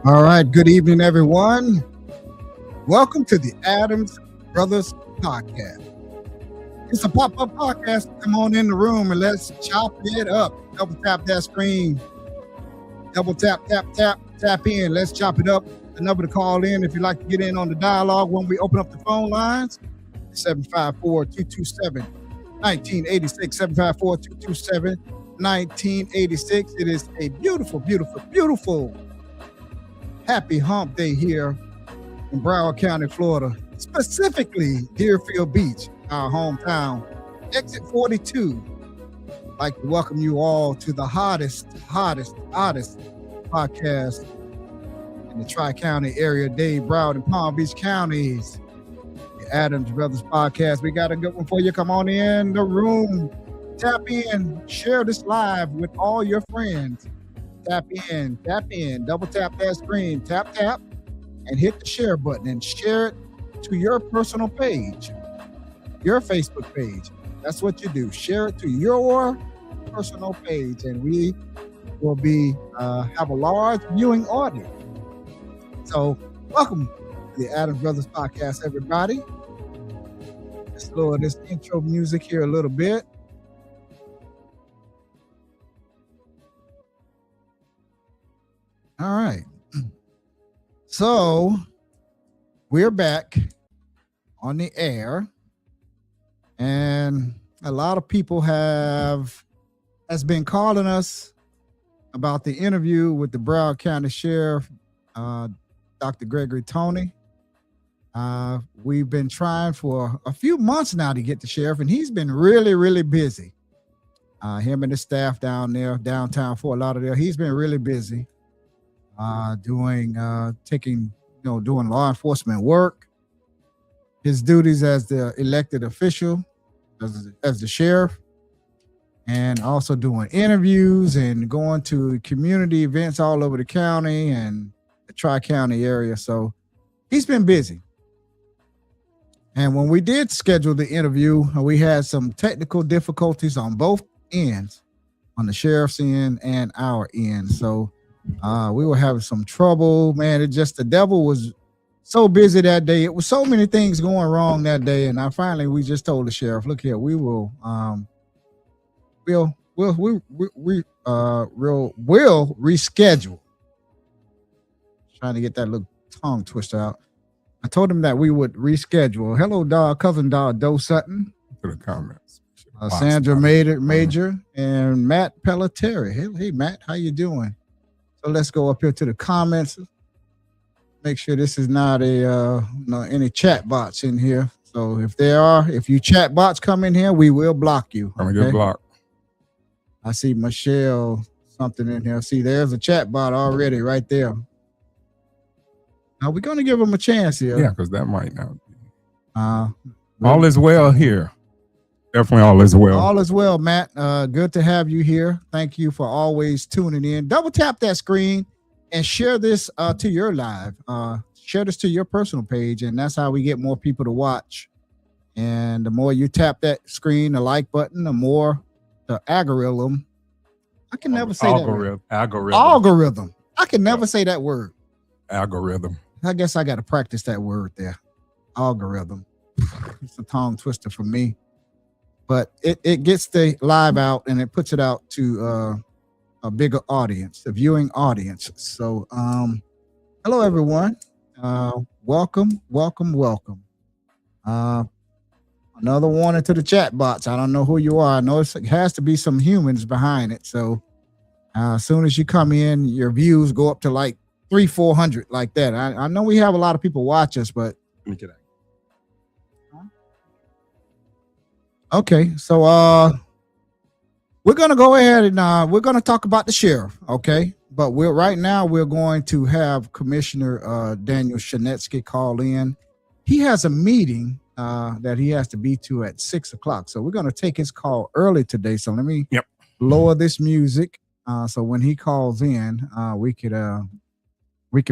All right, good evening, everyone. Welcome to the Adams Brothers Podcast. It's a pop-up podcast. Come on in the room and let's chop it up. Double tap that screen. Double tap, tap in. Let's chop it up. The number to call in if you'd like to get in on the dialogue when we open up the phone lines, 754-227-1986, 754-227-1986. It is a beautiful, beautiful, beautiful happy hump day here in Broward County, Florida, specifically Deerfield Beach, our hometown. Exit 42. I'd like to welcome you all to the hottest podcast in the Tri-County area, Dade, Broward, and Palm Beach counties. The Adams Brothers Podcast. We got a good one for you. Come on in the room. Tap in. Share this live with all your friends. Tap in, double tap that screen, tap, and hit the share button and share it to your personal page, your Facebook page. That's what you do. Share it to your personal page, and we will have a large viewing audience. So welcome to the Adams Brothers Podcast, everybody. Let's lower this intro music here a little bit. All right. So we're back on the air, and a lot of people has been calling us about the interview with the Broward County Sheriff, Dr. Gregory Toney. We've been trying for a few months now to get the sheriff, and he's been really, really busy. Him and his staff down there, downtown Fort Lauderdale, he's been really busy. Doing law enforcement work, his duties as the elected official, as the sheriff, and also doing interviews and going to community events all over the county and the Tri-County area. So he's been busy. And when we did schedule the interview, we had some technical difficulties on both ends, on the sheriff's end and our end. So we were having some trouble, man. The devil was so busy that day. It was so many things going wrong that day. And we just told the sheriff, look here, we will reschedule. Trying to get that little tongue twisted out. I told him that we would reschedule. Hello, cousin Doe Sutton. To the comments. Sandra Major and Matt Pelletieri. Hey, Matt, how you doing? So let's go up here to the comments. Make sure this is not any chat bots in here. So if you chat bots come in here, we will block you. I'm gonna get blocked. I see Michelle something in here. See, there's a chat bot already right there. Now we're gonna give them a chance here. Yeah, because that might not be. All is well here. Definitely all is well. All is well, Matt. Good to have you here. Thank you for always tuning in. Double tap that screen and share this to your live. Share this to your personal page, and that's how we get more people to watch. And the more you tap that screen, the like button, the more the algorithm. I can never say that word. Algorithm. I can never say that word. Algorithm. I guess I got to practice that word there. Algorithm. It's a tongue twister for me. But it gets the live out and it puts it out to a bigger audience, a viewing audience. So, hello, everyone. Welcome. Another warning to the chat bots. I don't know who you are. I know it has to be some humans behind it. So, as soon as you come in, your views go up to like 300-400 like that. I know we have a lot of people watch us, but Let me get out. Okay, so we're gonna go ahead and we're gonna talk about the sheriff, okay? But we're going to have Commissioner Daniel Shanetsky call in. He has a meeting that he has to be to at 6:00. So we're gonna take his call early today. So let me lower this music. So when he calls in, we could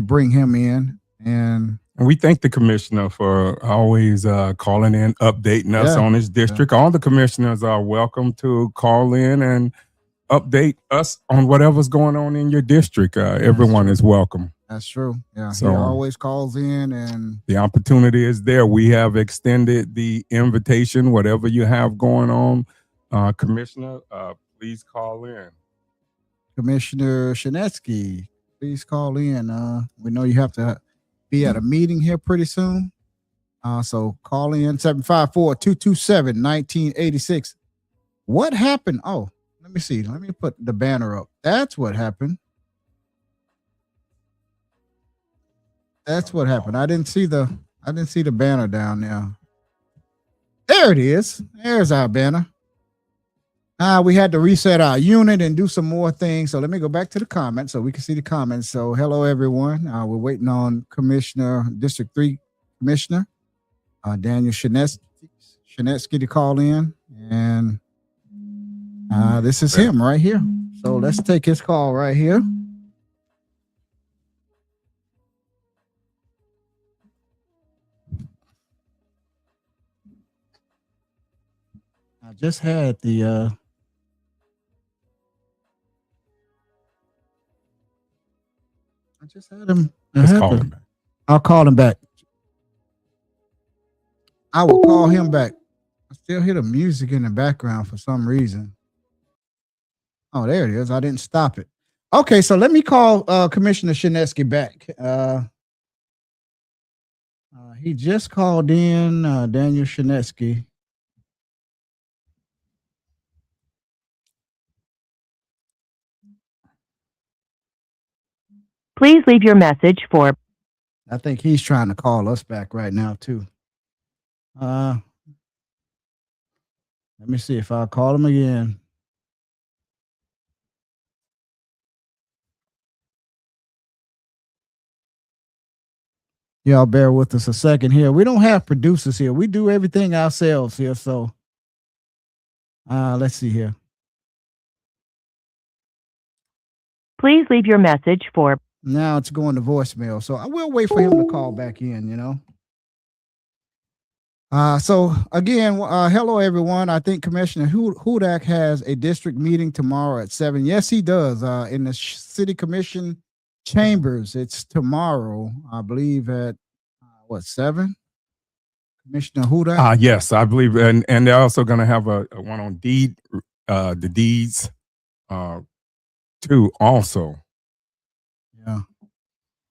bring him in. And we thank the commissioner for always calling in, updating us on his district. All the commissioners are welcome to call in and update us on whatever's going on in your district. Everyone is welcome. That's true. Yeah, So he always calls in, and the opportunity is there. We have extended the invitation, whatever you have going on, Commissioner, please call in. Commissioner Shinetsky, please call in. We know you have to be at a meeting here pretty soon. So call in 754-227-1986. What happened? Oh, let me see. Let me put the banner up. That's what happened. That's what happened. I didn't see the banner down there. There it is. There's our banner. We had to reset our unit and do some more things. So let me go back to the comments so we can see the comments. So hello, everyone. We're waiting on District 3 Commissioner Daniel Shinetsky to call in. And this is him right here. So let's take his call right here. I just had the I just had him. Let's call him back. I'll call him back. I will call him back. I still hear the music in the background for some reason. Oh, there it is. I didn't stop it. Okay, so let me call Commissioner Shinetsky back. He just called in, Daniel Shinetsky. Please leave your message for. I think he's trying to call us back right now, too. Let me see if I'll call him again. Y'all bear with us a second here. We don't have producers here. We do everything ourselves here. So let's see here. Please leave your message for. Now it's going to voicemail. So I will wait for him to call back in, you know. So again, hello everyone. I think Commissioner Hudak has a district meeting tomorrow at 7. Yes, he does. In the City Commission chambers. It's tomorrow, I believe at 7? Commissioner Hudak? Yes, I believe, and they're also going to have a one on the deeds, too. Also. Yeah.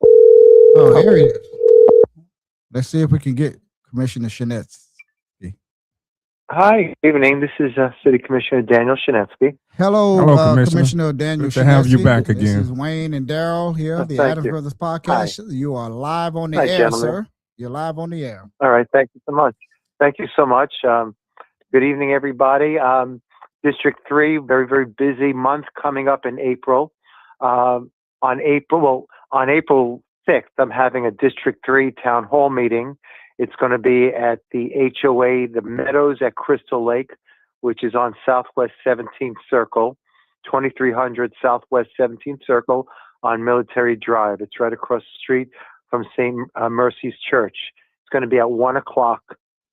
Oh, there he is. Let's see if we can get Commissioner Shinetsky. Hi, good evening. This is City Commissioner Daniel Shinetsky. Hello, Commissioner Daniel Good to have you back again. This is Wayne and Daryl here, the Adams Brothers podcast. Hi. You are live on the Hi, air, gentlemen. sir. You're live on the air. All right, thank you so much. Thank you so much. Good evening, everybody. District 3, very, very busy month coming up in April. On April 6th, I'm having a District 3 town hall meeting. It's going to be at the HOA, the Meadows at Crystal Lake, which is on Southwest 17th Circle, 2300 Southwest 17th Circle on Military Drive. It's right across the street from St. Mercy's Church. It's going to be at 1 o'clock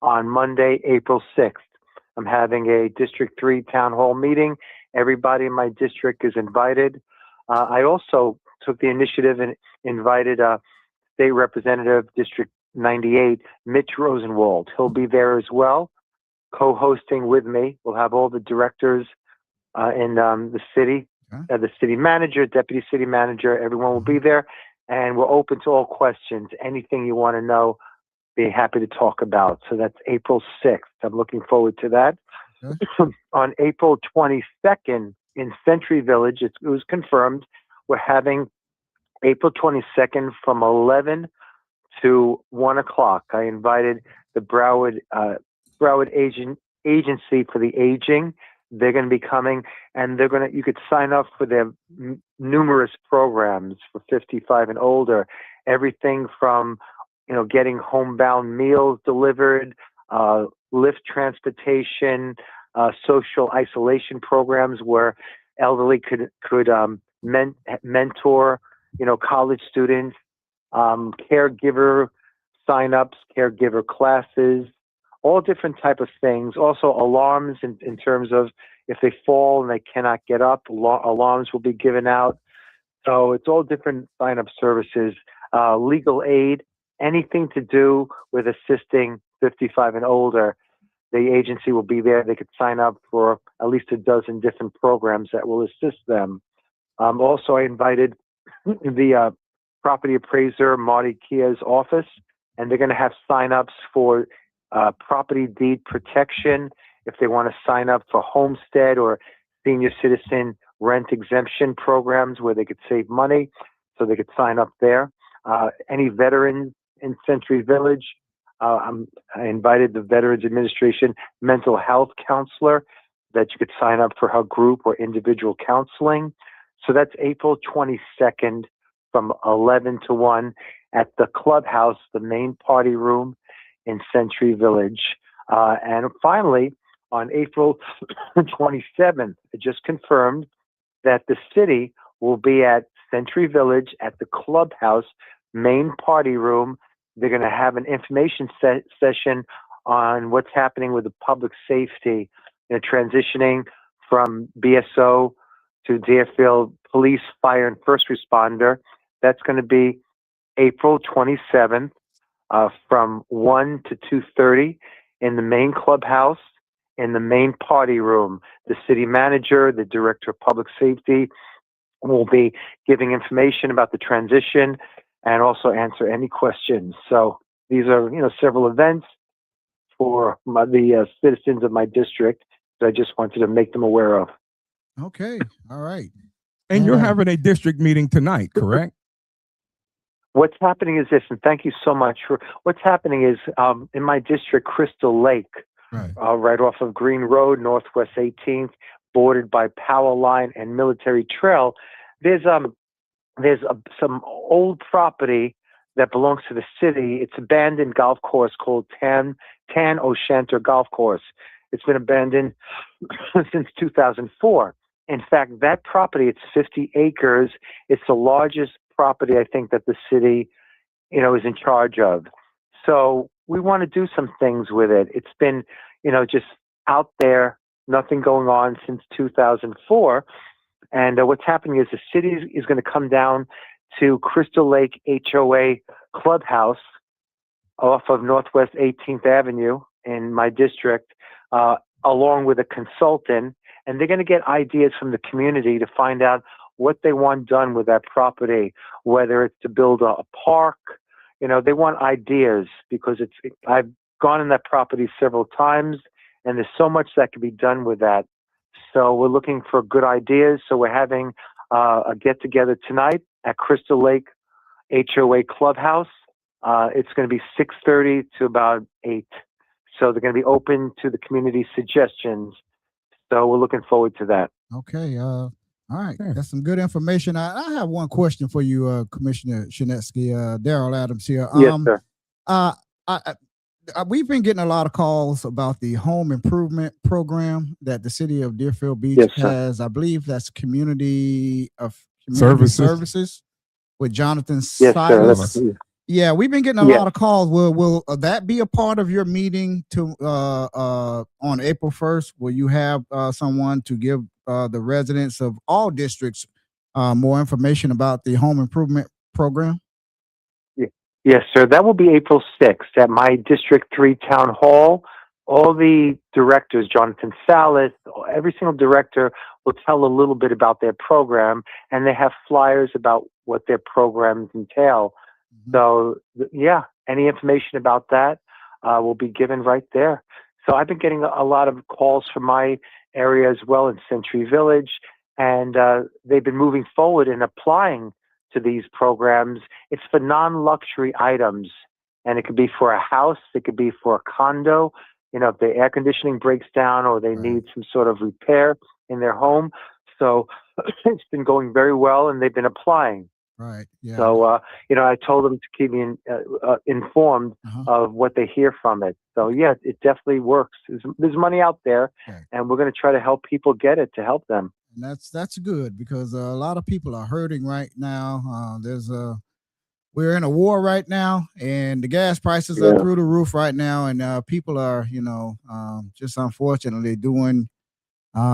on Monday, April 6th. I'm having a District 3 town hall meeting. Everybody in my district is invited. I also took the initiative and invited State Representative District 98, Mitch Rosenwald. He'll be there as well, co-hosting with me. We'll have all the directors in the city, the city manager, deputy city manager, everyone will be there. And we're open to all questions. Anything you want to know, be happy to talk about. So that's April 6th. I'm looking forward to that. Okay. On April 22nd in Century Village, it was confirmed, we're having April 22nd from 11 to 1 o'clock. I invited the Broward Agency for the Aging. They're going to be coming, and you could sign up for their numerous programs for 55 and older. Everything from, getting homebound meals delivered, Lyft transportation, social isolation programs where elderly could mentor, college students, caregiver signups, caregiver classes, all different type of things. Also alarms in terms of if they fall and they cannot get up, alarms will be given out. So it's all different sign-up services, legal aid, anything to do with assisting 55 and older. The agency will be there. They could sign up for at least a dozen different programs that will assist them. Also, I invited the property appraiser, Marty Kia's office, and they're going to have sign-ups for property deed protection, if they want to sign up for homestead or senior citizen rent exemption programs where they could save money, so they could sign up there. Any veterans in Century Village, I invited the Veterans Administration mental health counselor that you could sign up for her group or individual counseling. So that's April 22nd from 11 to 1 at the clubhouse, the main party room in Century Village. And finally, on April 27th, I just confirmed that the city will be at Century Village at the clubhouse, main party room. They're going to have an information session on what's happening with the public safety, transitioning from BSO to Deerfield Police, Fire, and First Responder. That's going to be April 27th from 1 to 2:30 in the main clubhouse, in the main party room. The city manager, the director of public safety will be giving information about the transition and also answer any questions. So these are, several events for the citizens of my district that I just wanted to make them aware of. Okay. All right. And you're Yeah. having a district meeting tonight, correct? What's happening is this, and thank you so much for what's happening is in my district, Crystal Lake, Right. right off of Green Road, Northwest 18th, bordered by Power Line and Military Trail. There's some old property that belongs to the city. It's abandoned golf course called Tan O'Shanter Golf Course. It's been abandoned since 2004. In fact, that property, it's 50 acres. It's the largest property I think that the city, is in charge of. So we want to do some things with it. It's been, just out there, nothing going on since 2004. And what's happening is the city is going to come down to Crystal Lake HOA Clubhouse off of Northwest 18th Avenue in my district, along with a consultant. And they're going to get ideas from the community to find out what they want done with that property, whether it's to build a park. They want ideas because I've gone in that property several times, and there's so much that can be done with that. So we're looking for good ideas. So we're having a get-together tonight at Crystal Lake HOA Clubhouse. It's going to be 6:30 to about 8. So they're going to be open to the community suggestions. So we're looking forward to that. Okay. All right. Okay. That's some good information. I have one question for you, Commissioner Shinetsky, Daryl Adams here. Yes, sir. We've been getting a lot of calls about the home improvement program that the city of Deerfield Beach Yes, sir. has. I believe that's community Services. with Jonathan Yes, sir. Silas. Yeah, we've been getting a Yes. lot of calls. Will that be a part of your meeting on April 1st? Will you have someone to give the residents of all districts more information about the home improvement program? Yes, sir. That will be April 6th at my District 3 Town Hall. All the directors, Jonathan Salas, every single director will tell a little bit about their program, and they have flyers about what their programs entail. So, yeah, any information about that will be given right there. So I've been getting a lot of calls from my area as well in Century Village, and they've been moving forward and applying to these programs. It's for non-luxury items, and it could be for a house, it could be for a condo. If the air conditioning breaks down or they need some sort of repair in their home. So it's been going very well, and they've been applying. Right. Yeah. So, I told them to keep me informed of what they hear from it. So, yeah, it definitely works. There's money out there, and we're going to try to help people get it to help them. And that's good because a lot of people are hurting right now. We're in a war right now, and the gas prices are through the roof right now, and people are, just unfortunately doing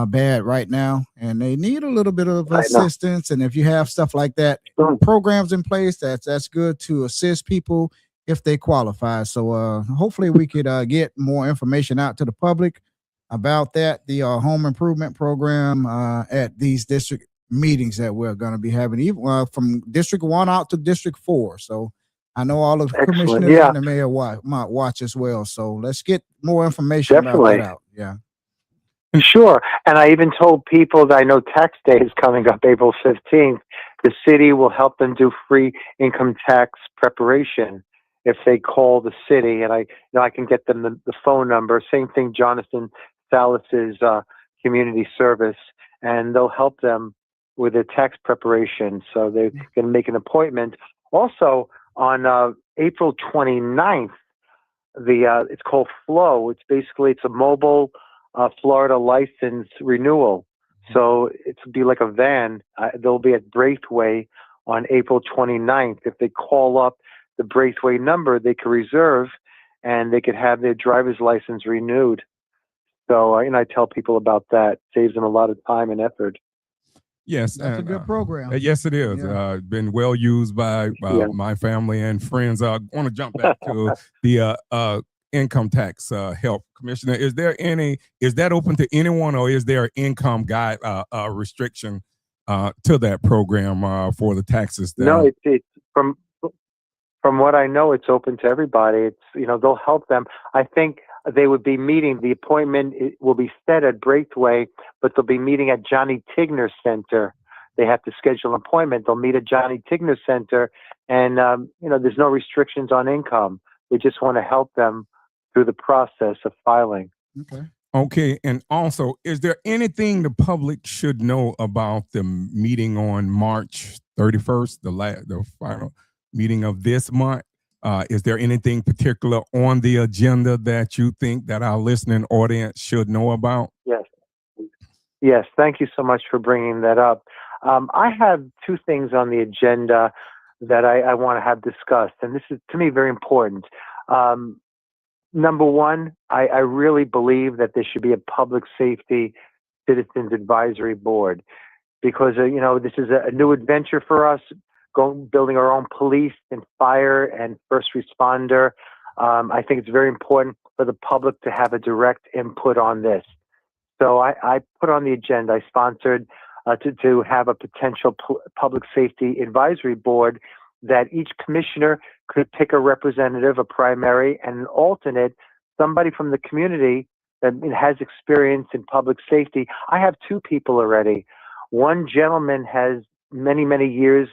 bad right now, and they need a little bit of I know. assistance. And if you have stuff like that, Mm. programs in place, that's good to assist people if they qualify. So hopefully we could get more information out to the public about that, the home improvement program at these district meetings that we're going to be having, even from District 1 out to District 4. So I know all of the Excellent. commissioners Yeah, and the mayor might watch as well. So let's get more information about definitely. that out. Yeah. Sure. And I even told people that I know tax day is coming up April 15th. The city will help them do free income tax preparation if they call the city. And I can get them the phone number. Same thing, Jonathan Salas's community service, and they'll help them with their tax preparation. So they can make an appointment. Also, on April 29th, it's called Flow. It's a mobile Florida license renewal. So it'll be like a van. They'll be at Braithwaite on April 29th. If they call up the Braithwaite number, they can reserve and they could have their driver's license renewed. So, and I tell people about that. Saves them a lot of time and effort. Yes, That's a and, good program. yes, it is. Yeah. Been well used by Yeah. my family and friends. I want to jump back to the income tax help, Commissioner. Is that open to anyone, or is there an income guide restriction to that program for the taxes? No, it's from what I know, it's open to everybody. They'll help them. I think they would be meeting. The appointment will be set at Braithwaite, but they'll be meeting at Johnny Tigner Center. They have to schedule an appointment. They'll meet at Johnny Tigner Center, and there's no restrictions on income. We just want to help them through the process of filing. Okay. Okay, and also, is there anything the public should know about the meeting on March 31st, the final meeting of this month? Is there anything particular on the agenda that you think that our listening audience should know about? Yes. Thank you so much for bringing that up. I have two things on the agenda that I want to have discussed, and this is, to me, very important. Number one, I really believe that there should be a public safety citizens advisory board, because this is a new adventure for us, building our own police and fire and first responder. I think it's very important for the public to have a direct input on this. So I put on the agenda, I sponsored to have a potential public safety advisory board that each commissioner could pick a representative, a primary, and an alternate, somebody from the community that has experience in public safety. I have two people already. One gentleman has many, many years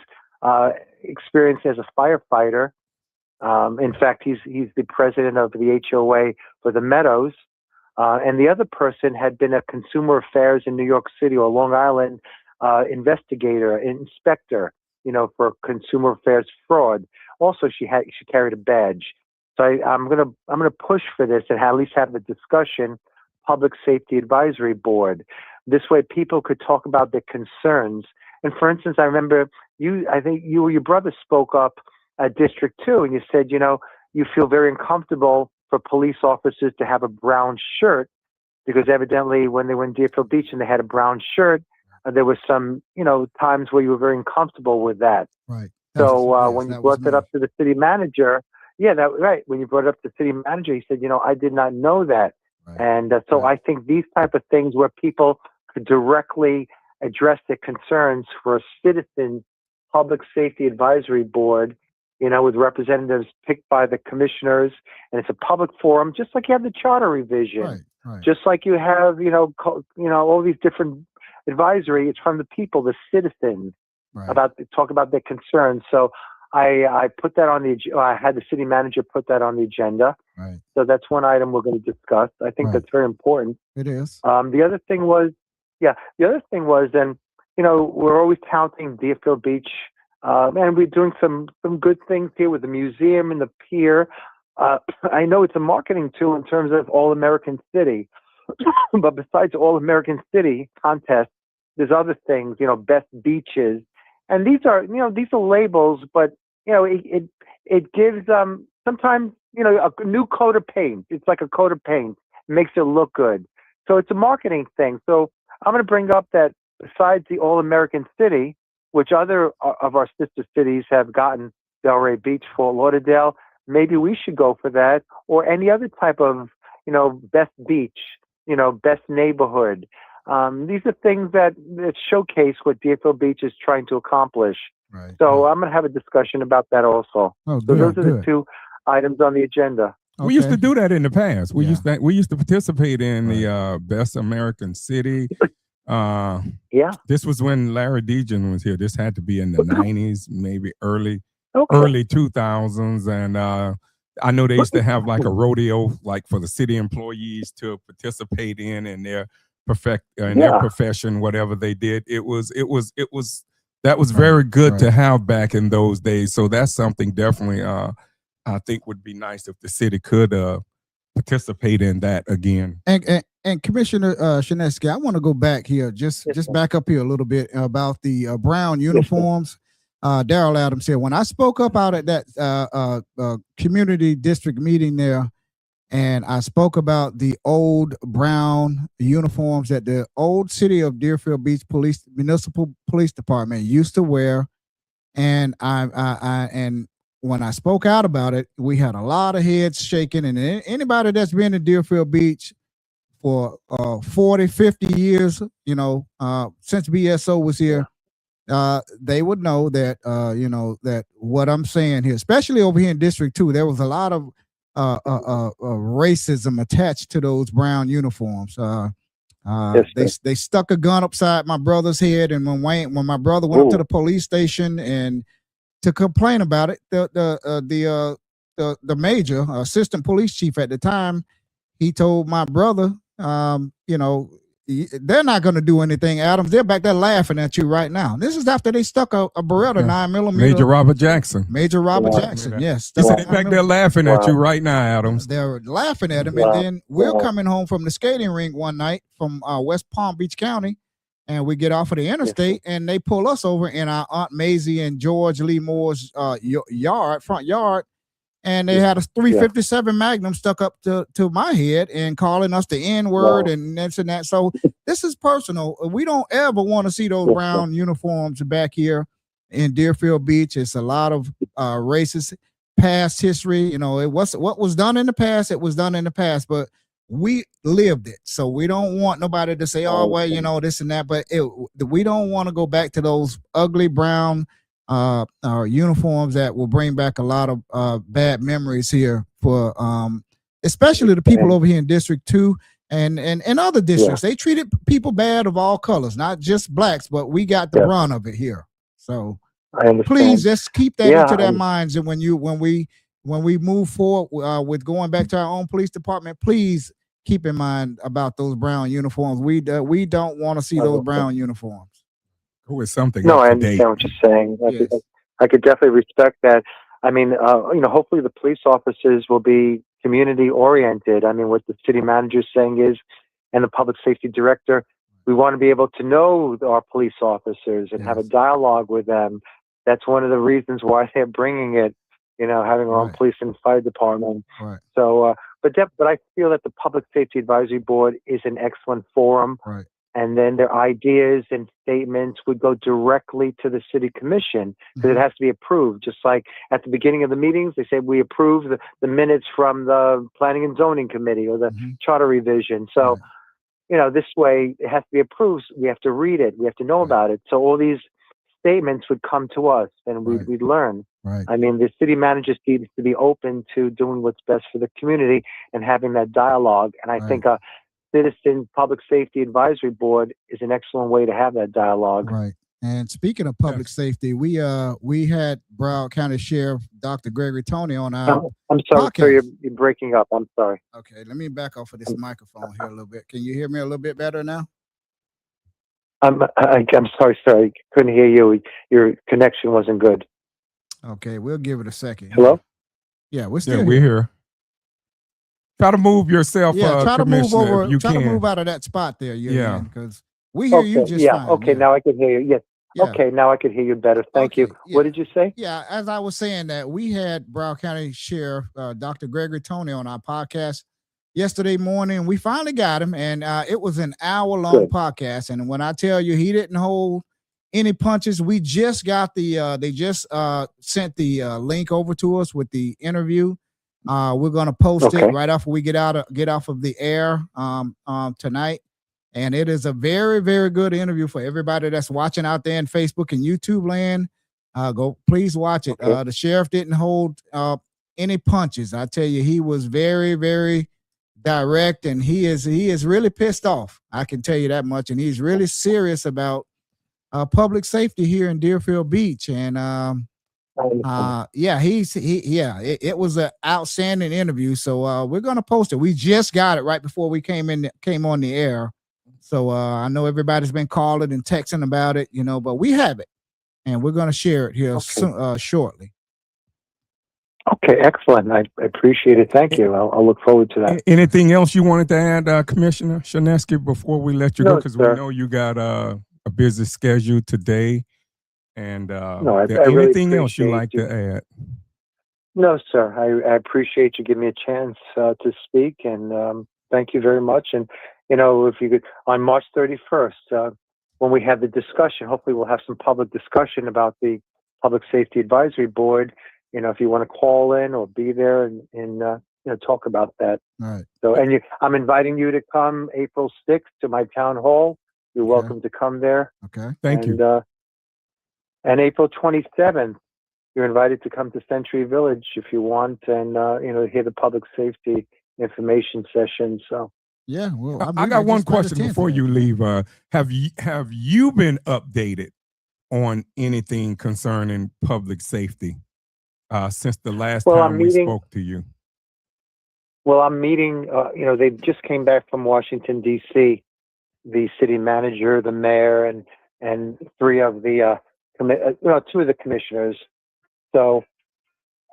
experience as a firefighter. In fact, he's the president of the HOA for the Meadows. And the other person had been a consumer affairs in New York City or Long Island investigator, inspector, for consumer affairs fraud. Also, she carried a badge. So I'm gonna push for this and at least have the discussion, public safety advisory board. This way, people could talk about their concerns. And for instance, I remember I think you or your brother spoke up at District 2, and you said, you feel very uncomfortable for police officers to have a brown shirt, because evidently when they were in Deerfield Beach and they had a brown shirt, there was some, times where you were very uncomfortable with that. Right. When you brought that up to the city manager, right. When you brought it up to the city manager, he said, I did not know that. Right. And so I think these type of things where people could directly address their concerns for a citizen public safety advisory board, with representatives picked by the commissioners, and it's a public forum, just like you have the charter revision, Right. just like you have, all these different advisory. It's from the people, the citizens, Right. talk about their concerns. So I put that on I had the city manager put that on the agenda. Right. So that's one item we're going to discuss. I think Right. that's very important. It is. The other thing was, and we're always touting Deerfield Beach, and we're doing some good things here with the museum and the pier. I know it's a marketing tool in terms of All American City, but besides All American City contest, there's other things, best beaches, and these are labels, but it gives sometimes a new coat of paint. It's like a coat of paint. It makes it look good. So it's a marketing thing. So I'm going to bring up that besides the All-American City, which other of our sister cities have gotten, Delray Beach, Fort Lauderdale, maybe we should go for that, or any other type of, best beach, best neighborhood. These are things that showcase what Deerfield Beach is trying to accomplish. Right. So I'm going to have a discussion about that also. Oh, So good, those are the good. two items on the agenda. We used to Okay. do that in the past. We Yeah. used to participate in the Best American City. Yeah. This was when Larry Dejan was here. This had to be in the 90s, maybe early Okay. 2000s, and I know they used to have like a rodeo, like for the city employees to participate in their their Yeah. profession, whatever they did. That was very good to have back in those days. So that's something definitely I think would be nice if the city could participate in that again. And Commissioner Shinesky, I want to go back here, just back up here a little bit about the brown uniforms. Daryl Adams said, when I spoke up out at that community district meeting there, and I spoke about the old brown uniforms that the old city of Deerfield Beach Municipal Police Department used to wear, and and when I spoke out about it, we had a lot of heads shaking, and anybody that's been in Deerfield Beach for 40, 50 years, since BSO was here, they would know that, that what I'm saying here, especially over here in District 2, there was a lot of racism attached to those brown uniforms. They stuck a gun upside my brother's head, and when my brother went up to the police station and to complain about it, the major assistant police chief at the time, he told my brother, they're not going to do anything, Adams. They're back there laughing at you right now. This is after they stuck a Beretta 9mm. Major Robert Jackson. Yes. He said they're back there laughing at you right now, Adams. They're laughing at him, and then we're coming home from the skating rink one night from West Palm Beach County, and we get off of the interstate, and they pull us over in our Aunt Maisie and George Lee Moore's front yard, and they had a 357 Magnum stuck up to my head and calling us the N-word and this and that. So this is personal. We don't ever want to see those brown uniforms back here in Deerfield Beach. It's a lot of racist past history. What was done in the past, it was done in the past, but we lived it. So we don't want nobody to say, oh, well, this and that, but we don't want to go back to those ugly brown uniforms that will bring back a lot of bad memories here for especially the people over here in District 2 and other districts. They treated people bad of all colors, not just blacks, but we got the brunt of it here. So please just keep that into their minds, and when we move forward with going back to our own police department, please keep in mind about those brown uniforms. We don't want to see those brown uniforms. With something. No, I understand what you're saying. I could definitely respect that. I mean, hopefully the police officers will be community oriented. I mean, what the city manager is saying is, and the public safety director, we want to be able to know our police officers and have a dialogue with them. That's one of the reasons why they're bringing it, having our own police and fire department. Right. So, but I feel that the Public Safety Advisory Board is an excellent forum. Right. And then their ideas and statements would go directly to the city commission because it has to be approved. Just like at the beginning of the meetings, they say we approve the minutes from the planning and zoning committee or the charter revision. So, this way it has to be approved. We have to read it. We have to know about it. So all these statements would come to us and we'd learn. Right. I mean, the city manager needs to be open to doing what's best for the community and having that dialogue. And I think Citizen Public Safety Advisory Board is an excellent way to have that dialogue. Right. And speaking of public safety, we had Broward County Sheriff Dr. Gregory Toney on our I'm sorry, podcast. sir, you're breaking up. I'm sorry. Okay, let me back off of this microphone here a little bit. Can you hear me a little bit better now? I'm sorry, sir. I couldn't hear you. Your connection wasn't good. Okay, we'll give it a second. Hello? Yeah, we're still we're here. Try to move yourself. Try to move over. Try to can. move out of that spot there. Because we hear Okay, you just fine. Okay, now I can hear you. Yes. Yeah. Okay, now I can hear you better. Thank you. Yeah. What did you say? Yeah, as I was saying that we had Broward County Sheriff Dr. Gregory Toney on our podcast, yesterday morning. We finally got him, and it was an hour-long Good. podcast. And when I tell you he didn't hold any punches, we just got they just sent the link over to us with the interview. We're gonna post it Okay. right after we get off of the air tonight. And it is a very, very good interview for everybody that's watching out there in Facebook and YouTube land. Please watch it. Okay. The sheriff didn't hold any punches. I tell you, he was very, very direct, and he is really pissed off. I can tell you that much. And he's really serious about public safety here in Deerfield Beach. And it was an outstanding interview. So we're gonna post it. We just got it right before we came on the air. So I know everybody's been calling and texting about it, but we have it, and we're gonna share it here shortly. Okay, excellent. I appreciate it. Thank you. I'll look forward to that. Anything else you wanted to add, Commissioner Shinesky, before we let you go? No, Because we sir. know you got a busy schedule today. And No, I there really anything else you'd appreciate like you. to add? No, sir. I appreciate you giving me a chance to speak, and thank you very much. And if you could, on March 31st, when we have the discussion, hopefully we'll have some public discussion about the Public Safety Advisory Board. If you want to call in or be there and talk about that. All right. So, and I'm inviting you to come April 6th to my town hall. You're Okay. welcome to come there. Okay. Thank you. And April 27th, you're invited to come to Century Village if you want, and hear the public safety information session. So, Yeah. Well, I got one question before you leave. Have you been updated on anything concerning public safety since the last Well, time I'm we meeting- spoke to you? well, I'm meeting. They just came back from Washington D.C. The city manager, the mayor, and three of the two of the commissioners. So,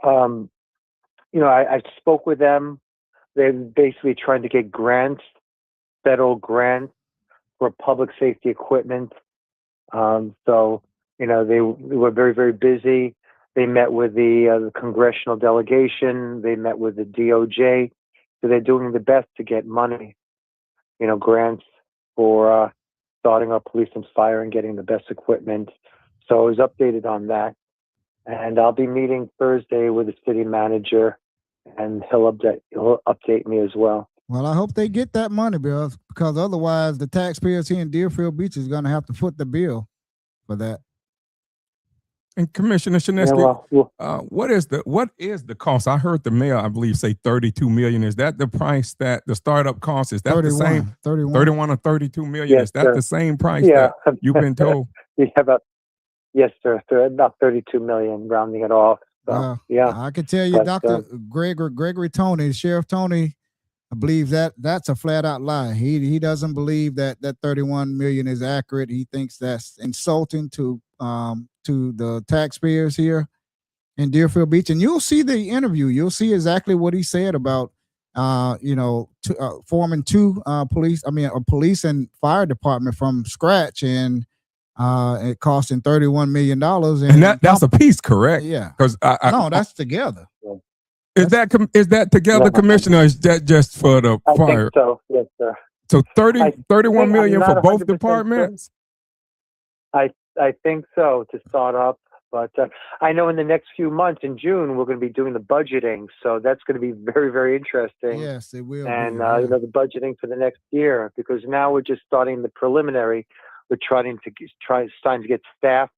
I spoke with them. They're basically trying to get grants, federal grants for public safety equipment. They were very, very busy. They met with the congressional delegation. They met with the DOJ. So they're doing the best to get money, grants for starting up police and fire and getting the best equipment. So I was updated on that. And I'll be meeting Thursday with the city manager, and he'll update me as well. Well, I hope they get that money, because otherwise the taxpayers here in Deerfield Beach is going to have to foot the bill for that. And Commissioner Yeah, Shinesky, well, what is the cost? I heard the mayor, I believe, say 32 million. Is that the price that the startup cost? Is that the same 31 or 32 million? Yes, Is that sir. the same price yeah. that you've been told? Yes, sir. About 32 million, rounding it off. So, yeah. I can tell you, But, Dr. Gregory Tony, Sheriff Tony, I believe that's a flat out lie. He doesn't believe that 31 million is accurate. He thinks that's insulting to the taxpayers here in Deerfield Beach. And you'll see the interview. You'll see exactly what he said about forming a police and fire department from scratch, and it costing $31 million. And that's a piece, correct? Yeah. Because No, that's together. is that together, No. Commissioner? Or is that just for the I fire? think so. Yes, sir. So 31 think- million I'm for not both 100% departments? I think so, to start up. But I know in the next few months, in June, we're going to be doing the budgeting. So that's going to be very, very interesting. Yes, it will. And, be, yeah. the budgeting for the next year, because now we're just starting the preliminary. We're starting to get staff.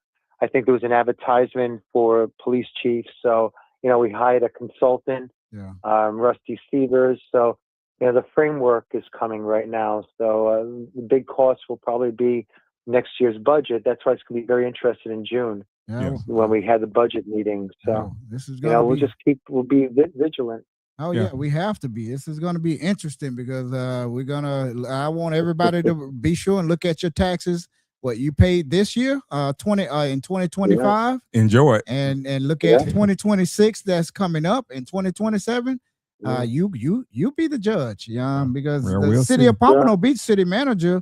I think there was an advertisement for police chiefs. So, we hired a consultant, Yeah. Rusty Severs. So, the framework is coming right now. So the big cost will probably be next year's budget. That's why it's going to be very interesting in June Yeah. when we have the budget meeting. So, this is going to be. we'll be vigilant. Oh Yeah. yeah, we have to be. This is going to be interesting, because I want everybody to be sure and look at your taxes, what you paid this year, in 2025, Enjoy it. and look at Yeah. 2026 that's coming up, in 2027. Yeah. You be the judge, because Well, the we'll city see. of Pompano Beach city manager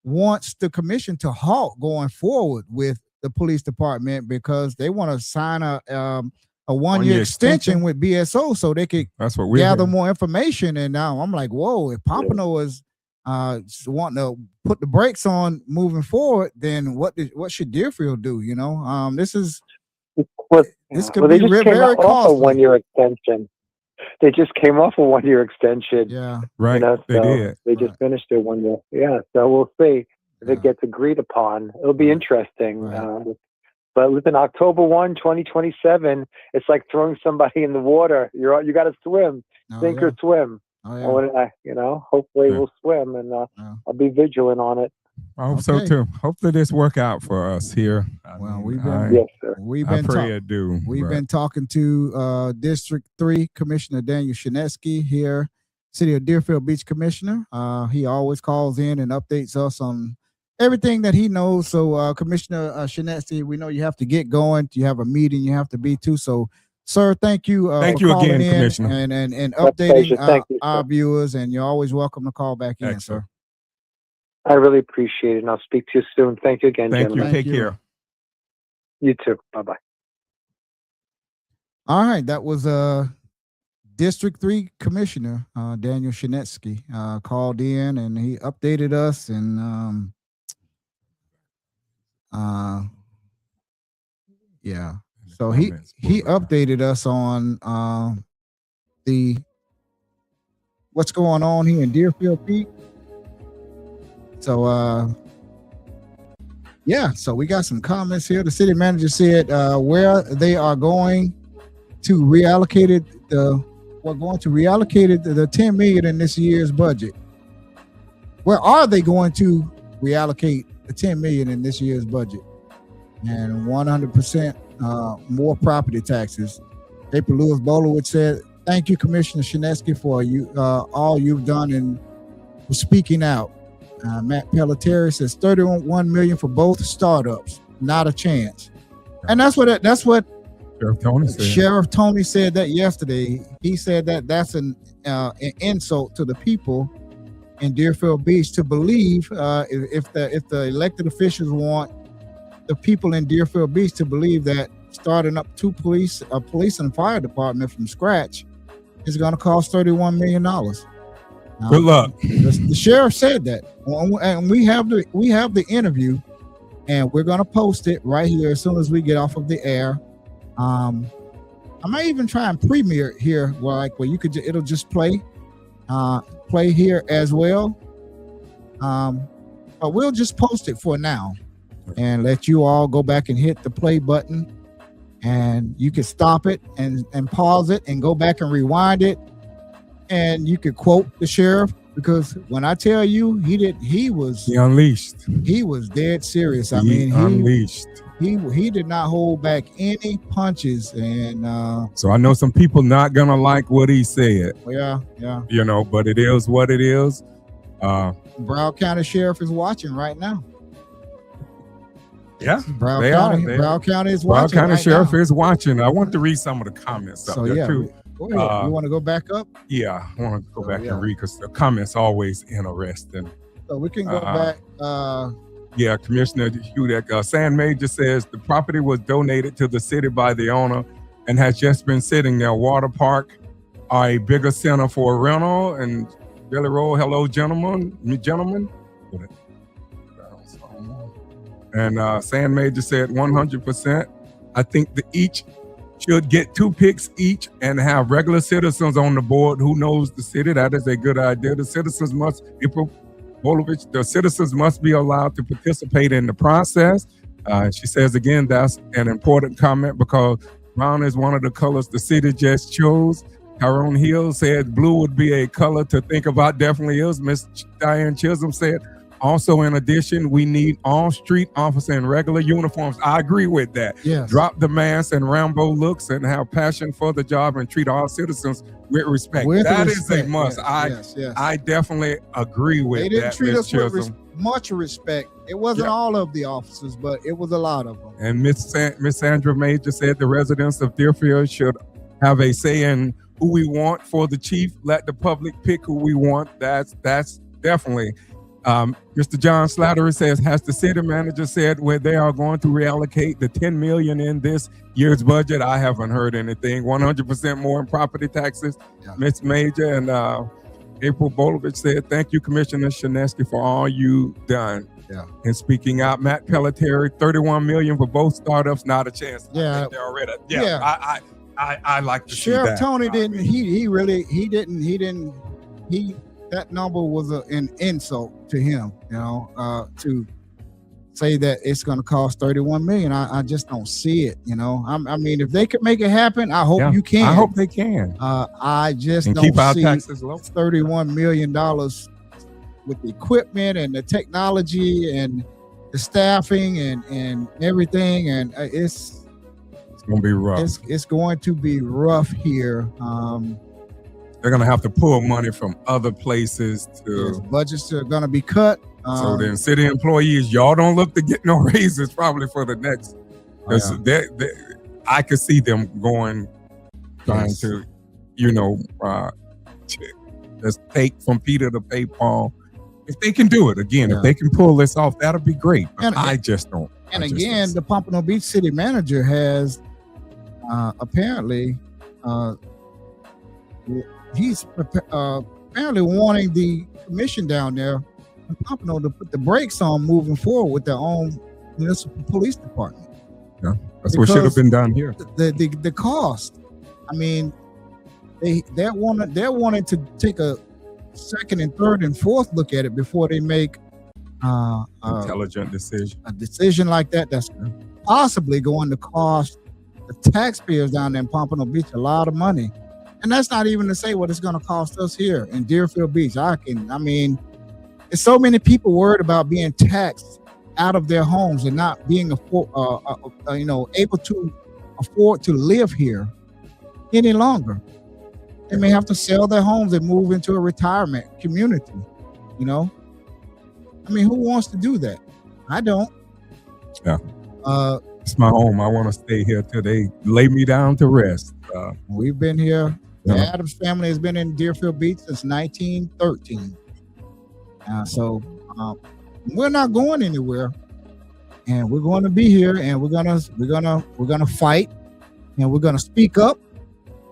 wants the commission to halt going forward with the police department, because they want to sign a a 1-year extension with BSO so they could That's what we gather more information. And now I'm like, whoa, if Pompano is wanting to put the brakes on moving forward, then what should Deerfield do? This is Well, this could well, they be just came very off a costly. 1-year extension. They just came off a 1-year extension. Yeah, right. They They did. They just finished their 1 year. Yeah. So we'll see if Yeah. it gets agreed upon. It'll be Right. interesting. Right. But within October 1, 2027, it's like throwing somebody in the water. You got to swim, Oh, sink yeah. or swim. Oh, yeah. Hopefully Yeah. we'll swim, and Yeah. I'll be vigilant on it. I hope so Okay. too. Hopefully this work out for us here. Well, we've been- Yes, sir. We've I been pray talking. it do. We've but- been talking to District 3 Commissioner Daniel Shinesky here, City of Deerfield Beach Commissioner. He always calls in and updates us on everything that he knows. So, Commissioner Shinesky, we know you have to get going. You have a meeting you have to be to. So, sir, thank you. Thank for you calling again, in Commissioner. and My pleasure. updating Thank you, sir. our viewers. And you're always welcome to call back in, Excellent. sir. I really appreciate it, and I'll speak to you soon. Thank you again, Thank you. gentlemen. Thank Take you. care. You too. Bye-bye. All right, that was District 3 Commissioner Daniel Shinesky called in, and he updated us, and yeah. So he updated us on the what's going on here in Deerfield Beach. So yeah, so we got some comments here. The city manager said where they are going to reallocate it, the 10 million in this year's budget. Where are they going to reallocate the 10 million in this year's budget? And 100% more property taxes. April Lewis Bolowitz said, "Thank you, Commissioner Shinesky, for all you've done and for speaking out." Matt Pelletieri says 31 million for both startups, not a chance. And that's what Sheriff Tony said. Sheriff Tony said that yesterday. He said that that's an insult to the people in Deerfield Beach to believe if the elected officials want the people in Deerfield Beach to believe that starting up a police and fire department from scratch is going to cost $31 million. Good luck. The sheriff said that, and we have the interview, and we're going to post it right here as soon as we get off of the air. I might even try and premiere it here, where you could it'll just play here as well. But we'll just post it for now and let you all go back and hit the play button, and you can stop it and pause it and go back and rewind it, and you could quote the sheriff, because when I tell you he was dead serious. I mean, unleashed. He did not hold back any punches, and So I know some people not gonna like what he said, yeah. but it is what it is. Broward County Sheriff is watching right now. Yeah, Broward they County, are. Broward County is Broward watching. County right Sheriff now. is watching. I want to read some of the comments up So there yeah, too. go ahead. You want to go back up? Yeah, I want to go back yeah. and read because the comments always interesting. So we can go back. Yeah, Commissioner Hudak, San Major says the property was donated to the city by the owner and has just been sitting there. Water Park are a bigger center for rental. And Billy Roll, hello, gentlemen. And San Major said 100%. I think the each should get 2 picks each and have regular citizens on the board who knows the city. That is a good idea. The citizens must be allowed to participate in the process. She says again, that's an important comment because brown is one of the colors the city just chose. Tyrone Hill said blue would be a color to think about. Definitely is. Miss Diane Chisholm said, also, in addition, we need all street officers in regular uniforms. I agree with that. Yes. Drop the mask and Rambo looks and have passion for the job and treat all citizens with respect. That is a must. Yes. I definitely agree with that. They didn't treat Ms. us with Chisholm. much respect. It wasn't all of the officers, but it was a lot of them. And Miss Sandra Major said the residents of Deerfield should have a say in who we want for the chief. Let the public pick who we want. That's definitely Mr. John Slattery says, has the city manager said where they are going to reallocate the $10 million in this year's budget? I haven't heard anything. 100% more in property taxes. Yeah. Ms. Major and April Bolovich said, thank you, Commissioner Shinesky, for all you done. Yeah. And speaking out, Matt Pelletieri, 31 million for both startups, not a chance. Yeah. I think they're already. Yeah. I like to see Sheriff that. Tony didn't. That number was an insult to him. To say that it's going to cost 31 million. I just don't see it. I mean, if they could make it happen, I hope you can. I hope they can. I just And don't keep our see taxes low. $31 million with the equipment and the technology and the staffing and everything. And it's gonna be rough. It's going to be rough here. They're gonna have to pull money from other places to. Budgets are going to be cut. So then, city employees, y'all don't look to get no raises probably for the next. I could see them trying to, just take from Peter to pay Paul. If they can do it again, if they can pull this off, that'll be great. But I just don't. And again, the Pompano Beach city manager has apparently he's apparently wanting the commission down there in Pompano to put the brakes on moving forward with their own municipal police department. Yeah, that's what should have been done here. The cost. I mean, they're wanting to take a second and third and fourth look at it before they make intelligent decision. A decision like that's possibly going to cost the taxpayers down there in Pompano Beach a lot of money. And that's not even to say what it's going to cost us here in Deerfield Beach. There's so many people worried about being taxed out of their homes and not being able to afford to live here any longer. They may have to sell their homes and move into a retirement community. Who wants to do that? I don't. Yeah. It's my home. I want to stay here till they lay me down to rest. We've been here. The Adams family has been in Deerfield Beach since 1913. So we're not going anywhere, and we're going to be here, and we're gonna fight, and we're gonna speak up,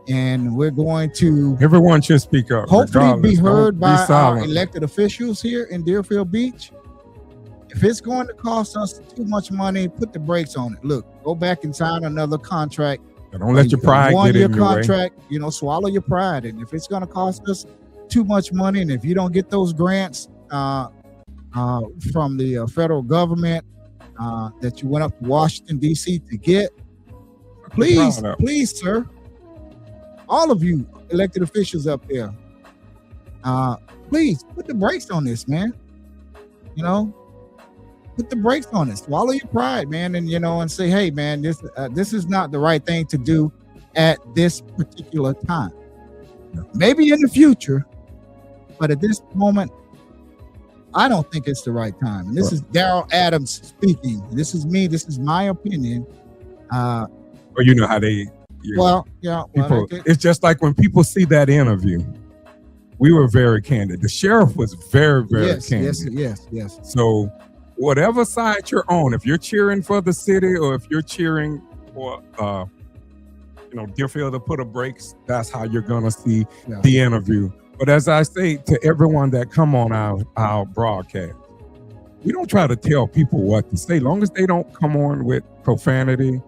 and we're going to. Everyone should speak up. Hopefully, be heard by our silent. elected officials here in Deerfield Beach. If it's going to cost us too much money, put the brakes on it. Look, go back and sign another contract. Don't let your pride get in your contract, way. Swallow your pride. And if it's going to cost us too much money, and if you don't get those grants from the federal government that you went up to Washington, D.C. to get, please, sir, all of you elected officials up there, please put the brakes on this, man. Put the brakes on it. Swallow your pride, man, and say, hey, man, this is not the right thing to do at this particular time. Maybe in the future, but at this moment, I don't think it's the right time. And this is Daryl Adams speaking. This is me. This is my opinion. Well, you know how they. It's just like when people see that interview. We were very candid. The sheriff was very, very candid. Yes. So. Whatever side you're on, if you're cheering for the city or if you're cheering for, Deerfield to put a brakes, that's how you're going to see the interview. But as I say to everyone that come on our broadcast, we don't try to tell people what to say. Long as they don't come on with profanity,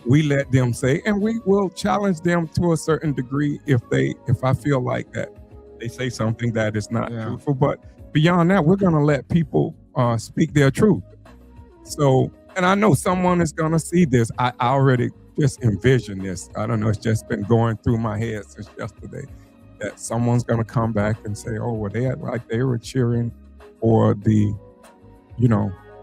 we let them say, and we will challenge them to a certain degree if I feel like that they say something that is not truthful. But beyond that, we're going to let people speak their truth. So, and I know someone is going to see this. I already just envision this. I don't know. It's just been going through my head since yesterday that someone's going to come back and say, oh, well, they act like they were cheering for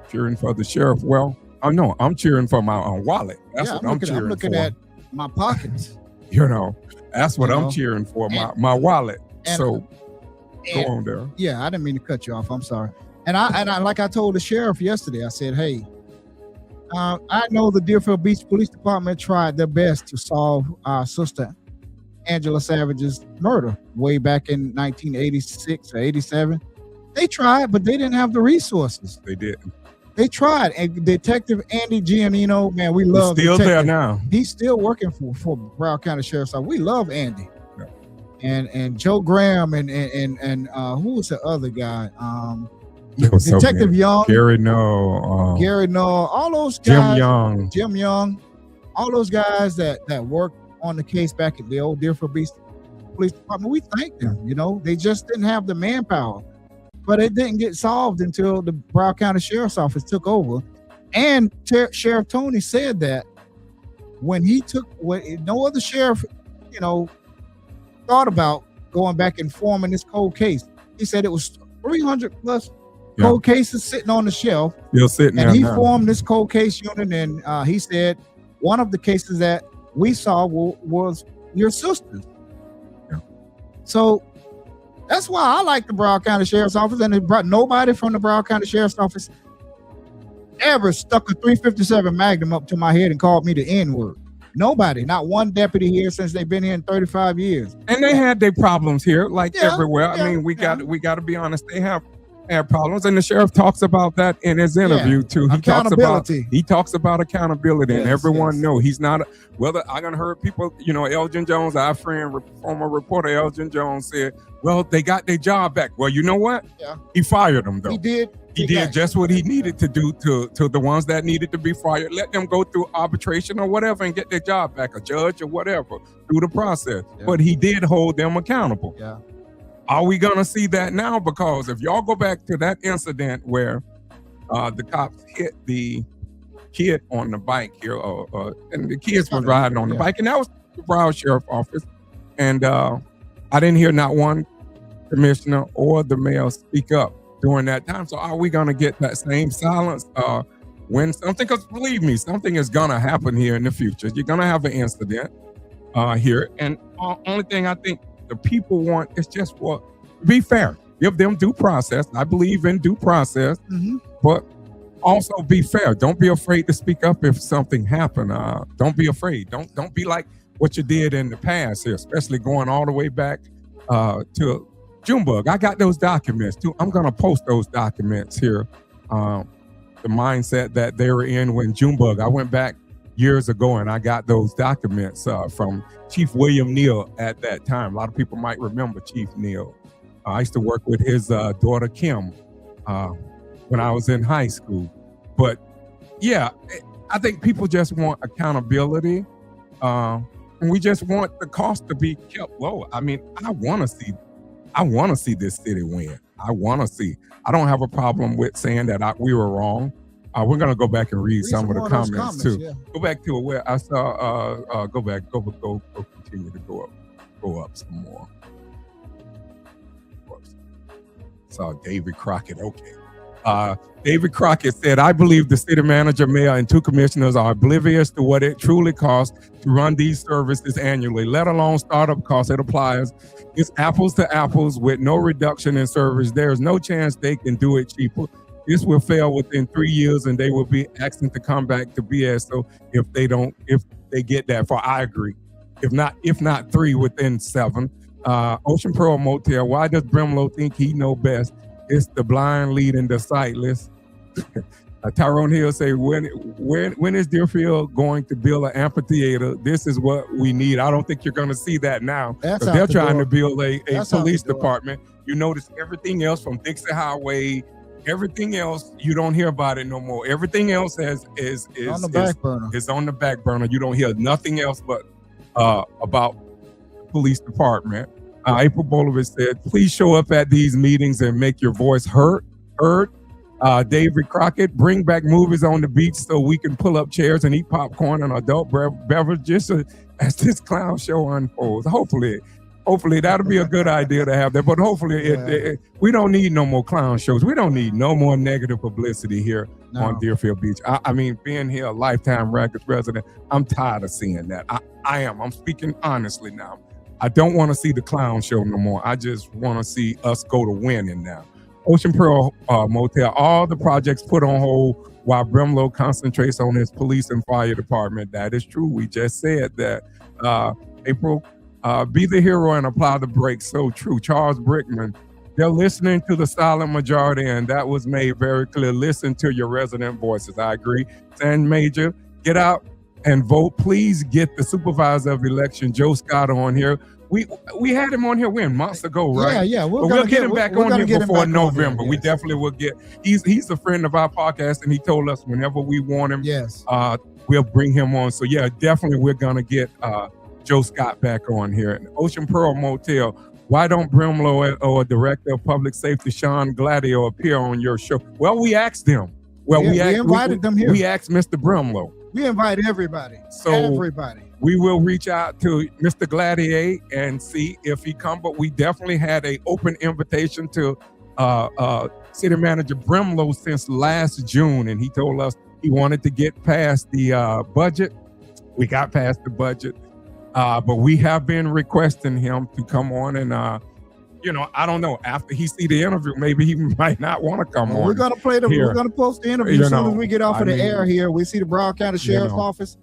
cheering for the sheriff. Well, I know I'm cheering for my own wallet. That's what I'm cheering for. I'm looking at my pockets. That's what I'm cheering for, my wallet. So go on there. Yeah, I didn't mean to cut you off. I'm sorry. And I like I told the sheriff yesterday, I said, hey, I know the Deerfield Beach Police Department tried their best to solve our sister Angela Savage's murder way back in 1986 or 87. They tried, but they didn't have the resources. They did. They tried. And Detective Andy Giannino, man, we He's love still Detective. there now. He's still working for Broward County Sheriff's Office. We love Andy. Yeah. And Joe Graham and who was the other guy? There was so Detective many. Young, Gary No, Gary Null, all those guys. Jim Young, all those guys that worked on the case back at the old Deerfield Beach Police Department. We thank them. You know, they just didn't have the manpower. But it didn't get solved until the Broward County Sheriff's Office took over. And Sheriff Tony said that when no other sheriff, you know, thought about going back and forming this cold case. He said it was 300 plus cold cases sitting on the shelf. Still sitting there. And he now. formed this cold case unit. And he said one of the cases that we saw was your sister's. Yeah. So that's why I like the Broward County Sheriff's Office, and it brought nobody from the Broward County Sheriff's Office ever stuck a 357 Magnum up to my head and called me the N-word. Nobody, not one deputy here since they've been here in 35 years. And they had their problems here, like Yeah, everywhere. I yeah, mean, we yeah. got to be honest. They have problems, and the sheriff talks about that in his interview too. He talks about accountability, and Yes, everyone yes. know he's not. Whether I gonna heard people, you know, Elgin Jones, our friend, former reporter Elgin Jones said, "Well, they got their job back." Well, you know what? Yeah. He fired them though. He did. He did just what he needed to do to the ones that needed to be fired. Let them go through arbitration or whatever and get their job back, a judge or whatever, through the process. Yeah. But he did hold them accountable. Yeah. Are we going to see that now? Because if y'all go back to that incident where the cops hit the kid on the bike here, and the kids were riding on the bike, and that was the Broward Sheriff's Office. And I didn't hear not one commissioner or the mayor speak up during that time. So are we going to get that same silence when something, because believe me, something is going to happen here in the future. You're going to have an incident here. And only thing I think the people want is just be fair. Give them due process. I believe in due process, but also be fair. Don't be afraid to speak up if something happened. Don't be afraid. Don't be like what you did in the past here, especially going all the way back to Junebug. I got those documents too. I'm gonna post those documents here. The mindset that they were in when Junebug. I went back years ago and I got those documents from Chief William Neal at that time. A lot of people might remember Chief Neal. I used to work with his daughter Kim when I was in high school. But yeah, I think people just want accountability. And we just want the cost to be kept low. I mean, I want to see this city win. I don't have a problem with saying that we were wrong. We're gonna go back and read some of the comments too. Yeah. Go back to where I saw. Go continue to go up some more. Saw David Crockett. Okay. David Crockett said, "I believe the city manager, mayor, and two commissioners are oblivious to what it truly costs to run these services annually, let alone startup costs. It applies. It's apples to apples with no reduction in service. There is no chance they can do it cheaper. This will fail within 3 years, and they will be asking to come back to BSO if they get that far. I agree. If not 3 within 7. Ocean Pearl Motel. Why does Brimlow think he know best? It's the blind leading the sightless." Tyrone Hill say, when is Deerfield going to build an amphitheater? This is what we need. I don't think you're going to see that now. They're trying to build a police department. You notice everything else from Dixie Highway, everything else, you don't hear about it no more. Everything else is on the back burner. Is on the back burner. You don't hear nothing else but about the police department. April Bolivar said, "Please show up at these meetings and make your voice heard. David Crockett, bring back movies on the beach so we can pull up chairs and eat popcorn and adult beverages as this clown show unfolds." Hopefully that'll be a good idea to have that. But hopefully we don't need no more clown shows. We don't need no more negative publicity here on Deerfield Beach. I mean, being here a lifetime Rackets resident, I'm tired of seeing that. I am. I'm speaking honestly now. I don't want to see the clown show no more. I just want to see us go to winning now. Ocean Pearl Motel, all the projects put on hold while Brimlow concentrates on his police and fire department. That is true. We just said that. April, be the hero and apply the brakes. So true. Charles Brickman They're listening to the silent majority, and that was made very clear. Listen to your resident voices. I agree. San Major, get out and vote. Please get the supervisor of election, Joe Scott, on here. We had him on here months ago, right? Yeah. But we'll get him back on here before November. We definitely will get. He's a friend of our podcast, and he told us whenever we want him, we'll bring him on. So yeah, definitely we're gonna get Joe Scott back on here. And Ocean Pearl Motel. Why don't Brimlow or Director of Public Safety Sean Gladio appear on your show? Well, we asked them. Well, we invited them here. We asked Mr. Brimlow. We invite everybody. So everybody. We will reach out to Mr. Gladier and see if he come. But we definitely had an open invitation to City Manager Brimlow since last June, and he told us he wanted to get past the budget. We got past the budget. But we have been requesting him to come on, and I don't know. After he see the interview, maybe he might not want to come on. We're gonna play the. Here. We're gonna post the interview as soon as we get off of the air here. We see the Broward County Sheriff's Office.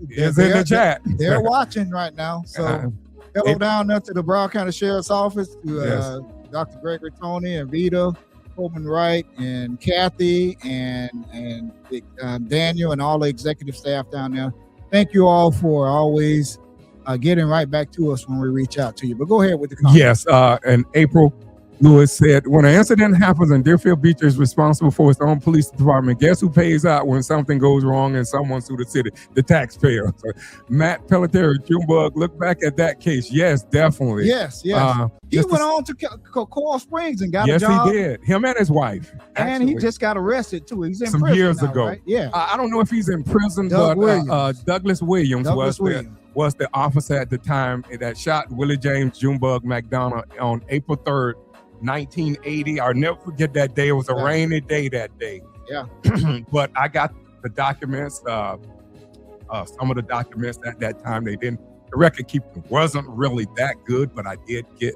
Is in the chat. They're watching right now. So hello down there to the Broward County Sheriff's Office to Dr. Gregory Tony and Vita Coleman Wright and Kathy and Daniel and all the executive staff down there. Thank you all for always getting right back to us when we reach out to you. But go ahead with the comment. Yes, and April Lewis said, when an incident happens and Deerfield Beach is responsible for its own police department, guess who pays out when something goes wrong and someone sues the city? The taxpayer. So, Matt Pelletier, Junebug, look back at that case. Yes, definitely. Yes. He went on to Coral Springs and got a job. Yes, he did. Him and his wife. And he just got arrested, too. He's in some prison years now, ago. Right? Yeah. I don't know if he's in prison, but Douglas Williams was the officer at the time that shot Willie James Junebug McDonald on April 3rd, 1980. I'll never forget that day. It was a rainy day that day. Yeah. But I got the documents, some of the documents at that time. The record keeping wasn't really that good, but I did get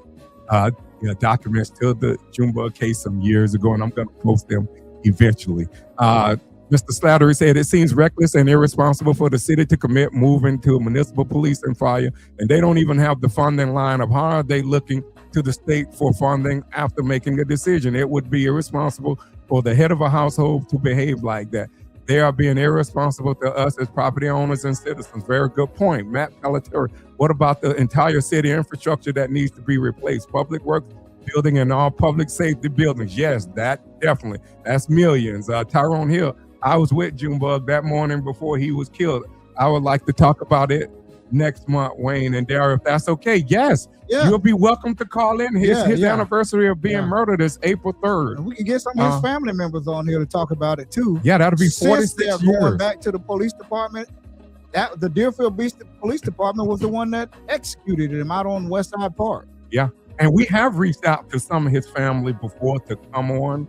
documents to the Junebug case some years ago, and I'm going to post them eventually. Mr. Slattery said, it seems reckless and irresponsible for the city to commit moving to municipal police and fire, and they don't even have the funding line of how are they looking to the state for funding after making a decision. It would be irresponsible for the head of a household to behave like that. They are being irresponsible to us as property owners and citizens. Very good point. Matt Pelletier, what about the entire city infrastructure that needs to be replaced? Public works building and all public safety buildings. Yes, that definitely. That's millions. Tyrone Hill, I was with Junebug that morning before he was killed. I would like to talk about it next month, Wayne and Dara, if that's okay. Yes, you'll be welcome to call in. His anniversary of being murdered is April 3rd. And we can get some of his family members on here to talk about it too. Yeah, that'll be 46 years. Going back to the police department, the Deerfield Beach Police Department was the one that executed him out on West Side Park. Yeah, and we have reached out to some of his family before to come on.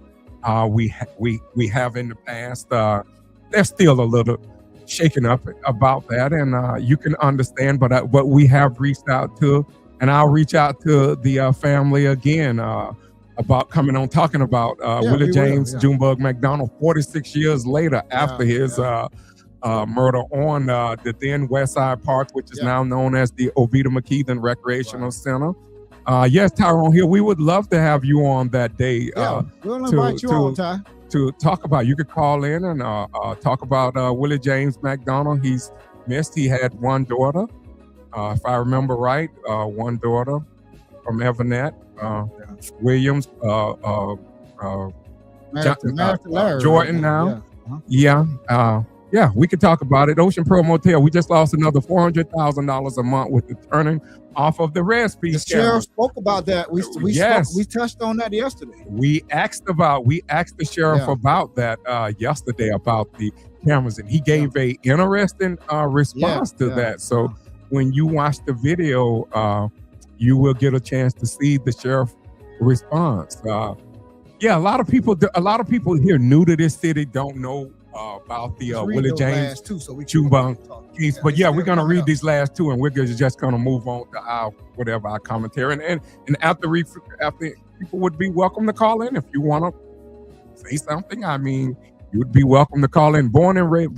We have in the past. They're still a little shaken up about that, and you can understand. But we have reached out to, and I'll reach out to the family again about coming on talking about Willie James Junebug McDonald 46 years later after his murder on the then West Side Park, which is now known as the Ovita McKeithen Recreational Center. Yes, Tyrone Hill, we would love to have you on that day. We'll invite you on, Ty. To talk about, you could call in and talk about Willie James McDonald. He's missed. He had one daughter, if I remember right, one daughter from Evanet Williams, Jordan now. Yeah, we could talk about it. Ocean Pearl Motel, we just lost another $400,000 a month with the turning off of the red speed. The sheriff spoke about that. We touched on that yesterday. We asked the sheriff about that yesterday about the cameras, and he gave a interesting response to that. So when you watch the video, you will get a chance to see the sheriff response. A lot of people here new to this city don't know about the Willie James Junebug case. But we're going to read these last two, and we're just going to move on to our commentary. And after people would be welcome to call in if you want to say something. I mean, you would be welcome to call in.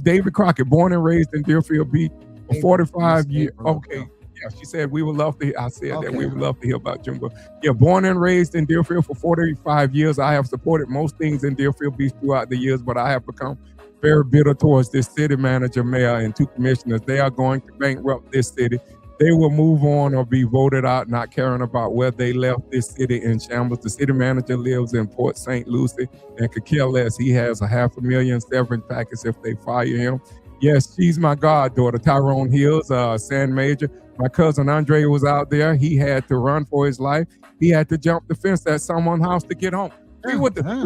David Crockett, born and raised in Deerfield Beach for 45 years. Okay. Yeah, she said we would love to. I said that we Okay. would love to hear about Junebug. Yeah, born and raised in Deerfield for 45 years. I have supported most things in Deerfield Beach throughout the years, but I have become very bitter towards this city manager, mayor, and 2 commissioners. They are going to bankrupt this city. They will move on or be voted out, not caring about where they left this city in shambles. The city manager lives in Port St. Lucie and could care less. He has a $500,000 severance package if they fire him. Yes, she's my goddaughter, Tyrone Hills, San Major. My cousin Andre was out there. He had to run for his life. He had to jump the fence at someone's house to get home. Yeah, yeah.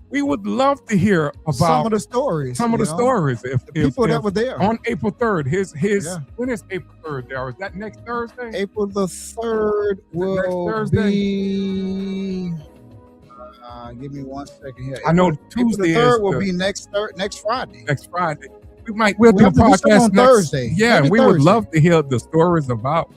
We would love to hear about some of the stories. some of the you know, stories. If the people that if were there. on April 3rd, Yeah. when is April 3rd, Darryl? Is that next Thursday? April the 3rd will Thursday? be. Give me 1 second here. I know April Tuesday the 3rd is will the- be next Friday. Next Friday. We'll We do the have to do something podcast on next Thursday. Yeah, Maybe we would Thursday. love to hear the stories about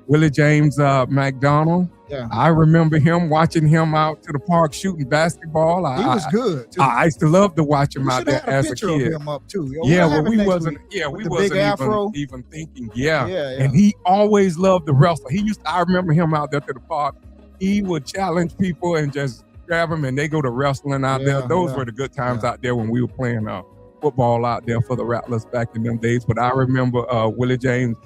Willie James McDonald. Yeah, I remember watching him out to the park shooting basketball. he was good too. I used to love to watch him We out should there have had a as a picture of kid. him up too. Yeah, We'll well, have it we next wasn't. week Yeah, with we the wasn't big afro. even thinking. Yeah. Yeah. And he always loved to wrestle. I remember him out there to the park. He would challenge people and just grab them, and they go to wrestling out there. Yeah, Those yeah, were the good times yeah. out there when we were playing football out there for the Rattlers back in them days. But I remember Willie James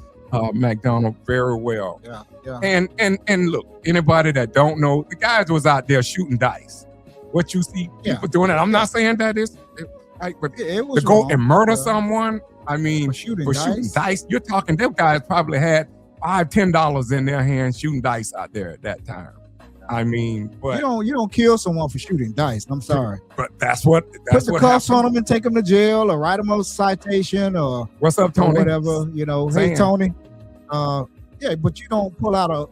McDonald very well. Yeah. And look, anybody that don't know, the guys was out there shooting dice. What you see Yeah. people doing it. I'm not saying that it's right, but It was to go wrong. and murder Yeah. someone, I mean, For shooting for dice. shooting dice, you're talking, them guys probably had $5-10 in their hands shooting dice out there at that time. I mean, but You don't kill someone for shooting dice. I'm sorry. that's what Put the cuffs happened. on them and take them to jail, or write them a citation, or What's up, or Tony? whatever. You know, hey Saying. Tony. Yeah, but you don't pull out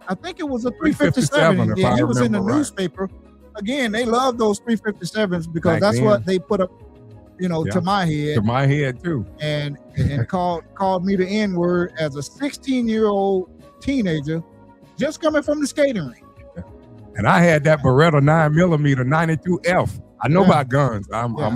I think it was a 357. 357, if Yeah, I he was in the remember right. newspaper. Again, they love those 357s because Back that's then. what they put up, Yeah. to my head, To my head too. and called me the N-word as a 16-year-old teenager, just coming from the skating rink. And I had that Beretta 9mm 92F. I know Yeah. about guns. I'm Yeah,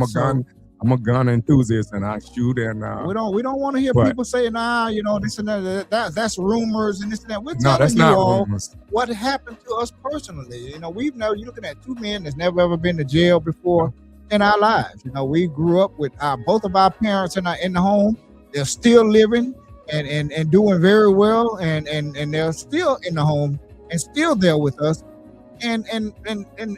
a gun enthusiast, and I shoot and We don't want to hear but- people say, this and that's rumors and this and that. We're no, telling that's you not all rumors. what happened to us personally. You're looking at two men that's never ever been to jail before in our lives. We grew up with both of our parents in the home. They're still living and doing very well, and they're still in the home and still there with us. And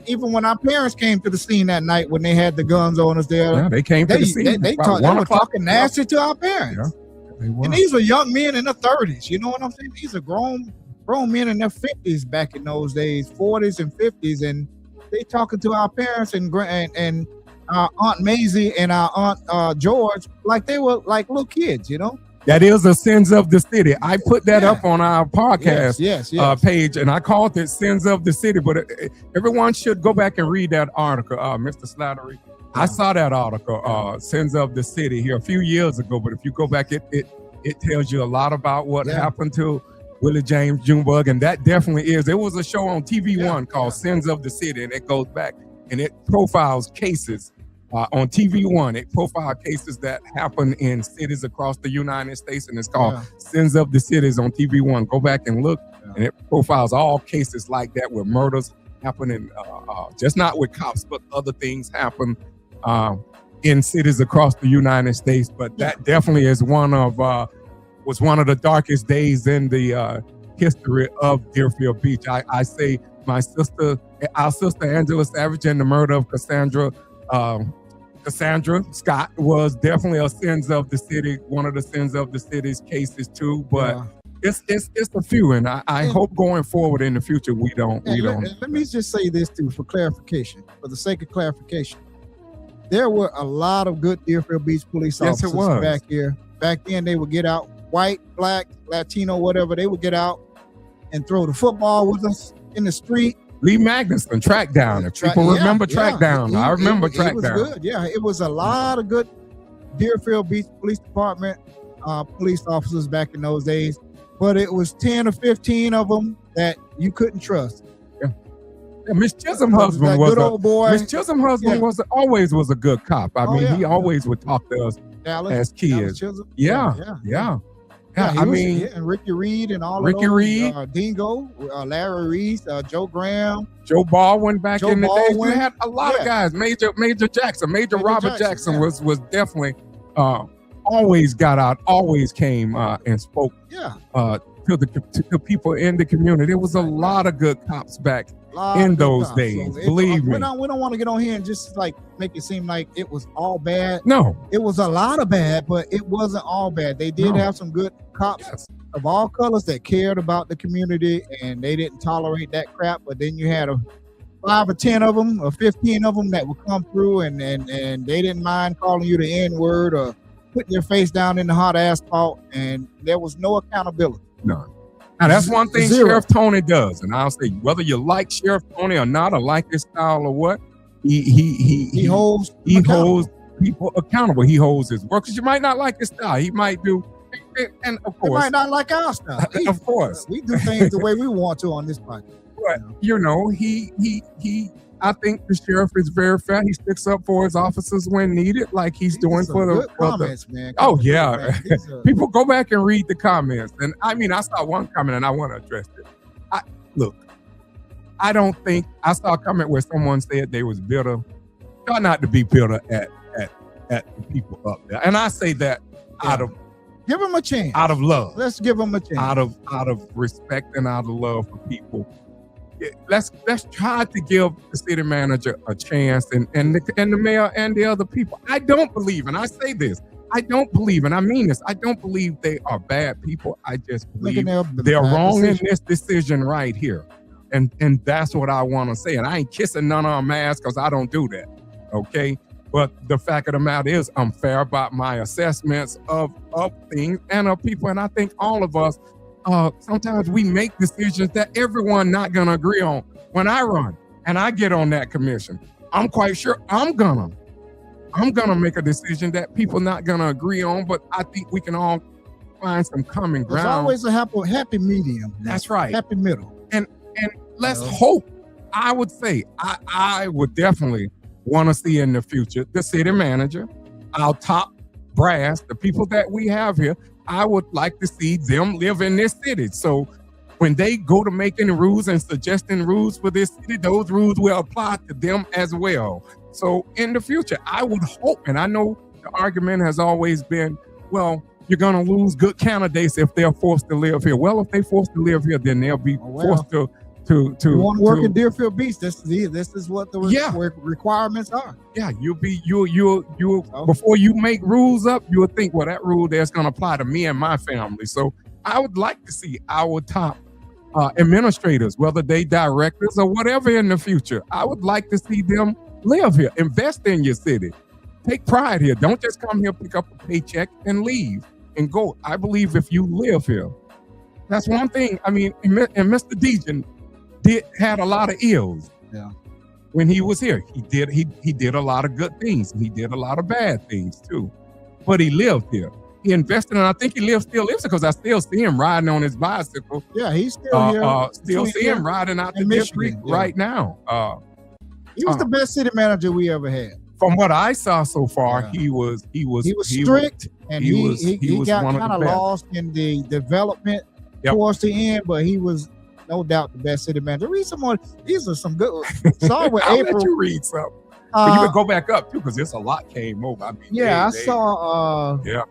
even when our parents came to the scene that night when they had the guns on us there, Yeah, they came to the scene. they about were 1 o'clock. talking nasty to our parents. They were. And these are young men in their 30s. You know what I'm saying? These are grown men in their 50s back in those days, 40s and 50s, and they talking to our parents and our Aunt Maisie and our Aunt George like they were like little kids. That is the sins of the city. I put that Yeah. up on our podcast Yes. page, and I called it Sins of the City. But everyone should go back and read that article, Mr. Slattery. I saw that article, Sins of the City, here a few years ago. But if you go back, it tells you a lot about what Yeah. happened to Willie James Junebug, and that definitely is. There was a show on TV1 called Sins of the City, and it goes back and it profiles cases. On TV1, it profiled cases that happen in cities across the United States, and it's called Sins of the Cities on TV1. Go back and look, and it profiles all cases like that where murders happen, and just not with cops, but other things happen in cities across the United States. But that definitely is was one of the darkest days in the history of Deerfield Beach. I say our sister Angela Savage, and the murder of Cassandra Scott was definitely a sins of the city, one of the sins of the city's cases too. But it's a few, and I hope going forward in the future we don't. Let me just say this too, for clarification, for the sake of clarification. There were a lot of good Deerfield Beach police Yes, it officers was. back here. Back then, they would get out, white, black, Latino, whatever. They would get out and throw the football with us in the street. Lee Magnuson, Track Down. If people remember Track Down, I remember Track Down. It was good. Yeah, it was a lot of good Deerfield Beach Police Department police officers back in those days. But it was 10 or 15 of them that you couldn't trust. Yeah, Miss Chisholm husband was good old boy. Miss Chisholm husband always was a good cop. I mean, he always would talk to us Dallas, as Dallas kids. Chisholm. Yeah. Yeah, he I was- mean, yeah, and Ricky Reed and all Ricky of those, Reed. Dingo, Larry Reese, Joe Graham. Joe Baldwin back Joe in the days. You Baldwin. had a lot of Yeah. guys. Major Jackson, Major Robert Jackson, Jackson yeah. was definitely always got out, always came and spoke Yeah, to the people in the community. There was a lot of good cops back. lot In of good those cops. days, it- believe we me. don't want to get on here and just like make it seem like it was all bad. No, It was a lot of bad, but it wasn't all bad. They did No. have some good cops yes, of all colors that cared about the community, and they didn't tolerate that crap. But then you had 5 or 10 of them or 15 of them that would come through, and they didn't mind calling you the N-word or putting your face down in the hot asphalt, and there was no accountability. none. Now that's one thing Zero. Sheriff Tony does, and I'll say whether you like Sheriff Tony or not, or like his style or what, He holds he accountable. holds people accountable. He holds his work. Because you might not like his style. He might do, and of They course, might not like our stuff. of course, We do things the way we want to on this podcast. but you know, he. I think the sheriff is very fair. He sticks up for his officers when needed, like he's doing Some for the. good for the- comments, man. Oh, yeah. Man, these are- People go back and read the comments, and I mean, I saw one comment, and I want to address it. Look, I don't think I saw a comment where someone said they was bitter. Try not to be bitter at the people up there, and I say that out of Give him a chance. love. Let's give him a chance. out of respect and out of love for people. Let's try to give the city manager a chance and the mayor and the other people. I don't believe, and I say this, I don't believe, and I mean this, I don't believe they are bad people. I just Making believe their they're bad wrong decision. in this decision right here. And that's what I want to say. And I ain't kissing none of them ass because I don't do that. Okay. But the fact of the matter is, I'm fair about my assessments of things and of people. And I think all of us, sometimes we make decisions that everyone not going to agree on. When I run and I get on that commission, I'm quite sure I'm going to make a decision that people not going to agree on. But I think we can all find some common There's ground. always a happy medium. That's right. Happy middle. And let's Yeah. hope. I would say I would definitely want to see in the future the city manager, our top brass, the people that we have here. I would like to see them live in this city. So when they go to making rules and suggesting rules for this city, those rules will apply to them as well. So in the future, I would hope, and I know the argument has always been, well, you're going to lose good candidates if they're forced to live here. Well, if they're forced to live here, then they'll be Oh, well. forced to You want to work in Deerfield Beach? This is what the Yeah. requirements are. yeah, you So- before you make rules up, you'll think, well, that rule there's going to apply to me and my family. So I would like to see our top administrators, whether they directors or whatever in the future, I would like to see them live here, invest in your city, take pride here. Don't just come here, pick up a paycheck and leave and go. I believe if you live here, that's one thing. I mean, and Mr. Dejan had a lot of ills. Yeah. When he was here, he did a lot of good things. He did a lot of bad things too, but he lived here. He invested, and I think he still lives because I still see him riding on his bicycle. Yeah, he's still here. Still between see him here riding out the and district Michigan, yeah. right now. He was the best city manager we ever had. From what I saw so far, Yeah. he was strict, and he he was got one of kind the of best. lost in the development Yep. towards the end, but he was no doubt the best city manager. Read some more. These are some good. Saw with I'll let April. you read something. But you Uh, could go back up too, because there's a lot came over. I mean, yeah, I they- saw. Yeah.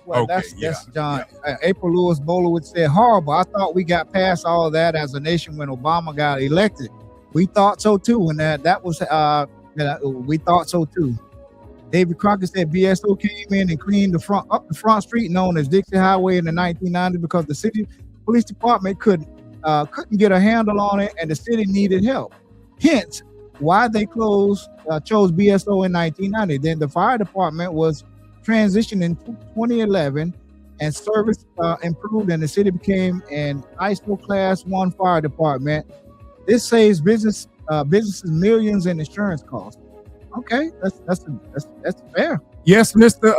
Well, Okay, that's John. April Lewis Bolowitz said horrible. I thought we got past all that as a nation when Obama got elected. We thought so too, and that was we thought so too. David Crockett said BSO came in and cleaned up the front street known as Dixie Highway in the 1990s because the city police department couldn't get a handle on it, and the city needed help. Hence, why they chose BSO in 1990. Then the fire department was transitioned in 2011, and service improved, and the city became an ISO Class 1 fire department. This saves businesses millions in insurance costs. Okay, that's fair. Yes, Mr.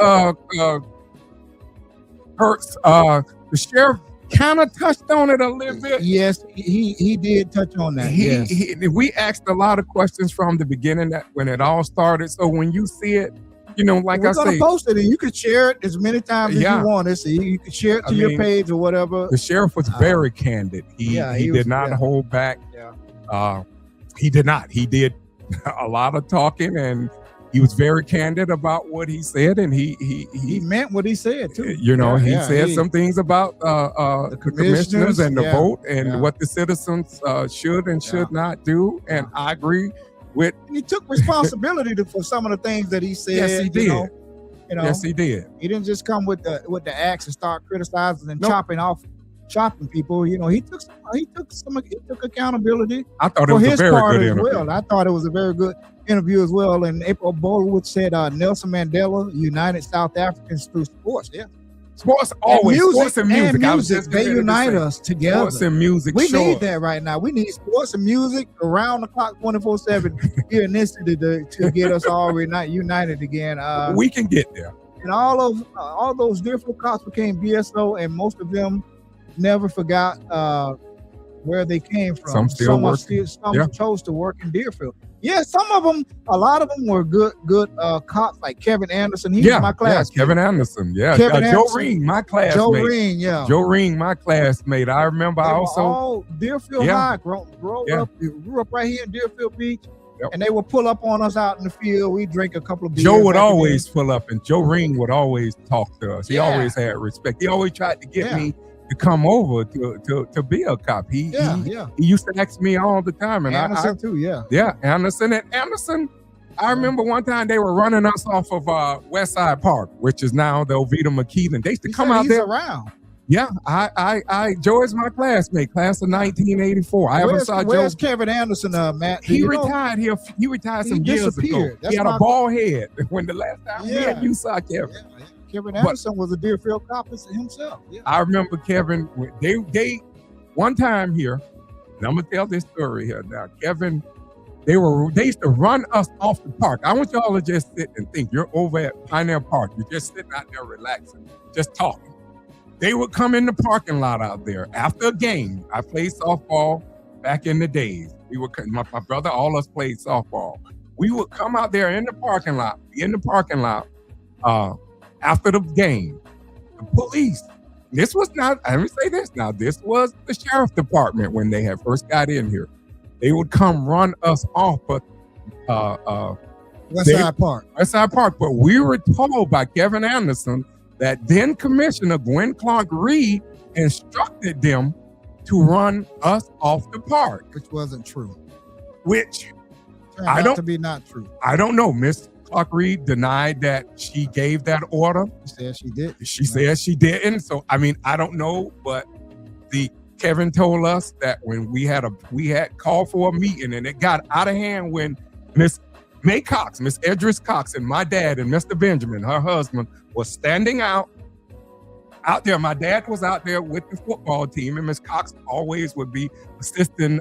Hertz. The sheriff kind of touched on it a little bit. Yes, he did touch on that. Yes. We asked a lot of questions from the beginning that when it all started. So when you see it, you know, like We're I gonna say, post it, and you can share it as many times as Yeah. you want. So you can share it to I your mean, page or whatever. the sheriff was very candid. He was- did not yeah. hold back. Yeah. He did not. He did a lot of talking, and he was very candid about what he said, and He meant what he said too. you know, he said he- some things about the commissioners and the yeah, vote and yeah. what the citizens should and should not do. And I agree with. And he took responsibility for some of the things that he said. Yes, he did. You know, Yes, he did. he didn't just come with the axe and start criticizing and Nope. chopping people. You know, he took accountability I thought it for was a his very part good as interview. well. I thought it was a very good interview as well. And April Bolwood said Nelson Mandela united South Africans through sports. Yeah, Sports always, and sports and music. I was music, just they getting ready to unite say, us together. Sports and music. We sure. need that right now. We need sports and music around the clock, 24/7 here in this city to get us all united again. We can get there. And all those Deerfield cops became BSO, and most of them never forgot where they came from. Some still work. Some Yeah. chose to work in Deerfield. Yeah, some of them, a lot of them were good cops, like Kevin Anderson. He was my classmate. Kevin Anderson. Yeah, Kevin Joe Anderson. Ring, my classmate. Joe Ring, yeah. Joe Ring, my classmate. I remember They were also. all Deerfield Yeah. High, grew up right here in Deerfield Beach, Yep. and they would pull up on us out in the field. We drink a couple of beers. Joe would back always pull up, and Joe Ring would always talk to us. He Yeah. always had respect. He always tried to get Yeah. me to come over to be a cop. He used to ask me all the time, and Anderson too, yeah. Anderson and Anderson. I remember one time they were running us off of West Side Park, which is now the Oviedo McKeelan. They used to He come said out he's there. around. Yeah, Joe is my classmate, class of 1984. I ever saw Joe. Where's Kevin Anderson, Matt? Do He you know? retired here. He retired He some years ago. disappeared. He That's had a my- bald head when the last time me Yeah. and you saw Kevin. Yeah. Kevin Anderson was a Deerfield cop himself. Yeah. I remember Kevin. They one time here, and I'm gonna tell this story here now. Kevin, they used to run us off the park. I want y'all to just sit and think. You're over at Pioneer Park. You're just sitting out there relaxing, just talking. They would come in the parking lot out there after a game. I played softball back in the days. We would, my brother, all of us played softball. We would come out there in the parking lot, after the game. The police. This was not, let me say this now, this was the sheriff department when they had first got in here. They would come run us off, but West Side Park. West Side Park. But we were told by Kevin Anderson that then Commissioner Gwen Clark Reed instructed them to run us off the park, Which wasn't true. which Turned I out don't- to be not true. I don't know. Miss Clark Reed denied that she gave that order. She said she did. She said she didn't. So I mean, I don't know, but Kevin told us that when we had called for a meeting and it got out of hand when Miss May Cox, Miss Edris Cox, and my dad and Mr. Benjamin, her husband, was standing out there. My dad was out there with the football team, and Miss Cox always would be assisting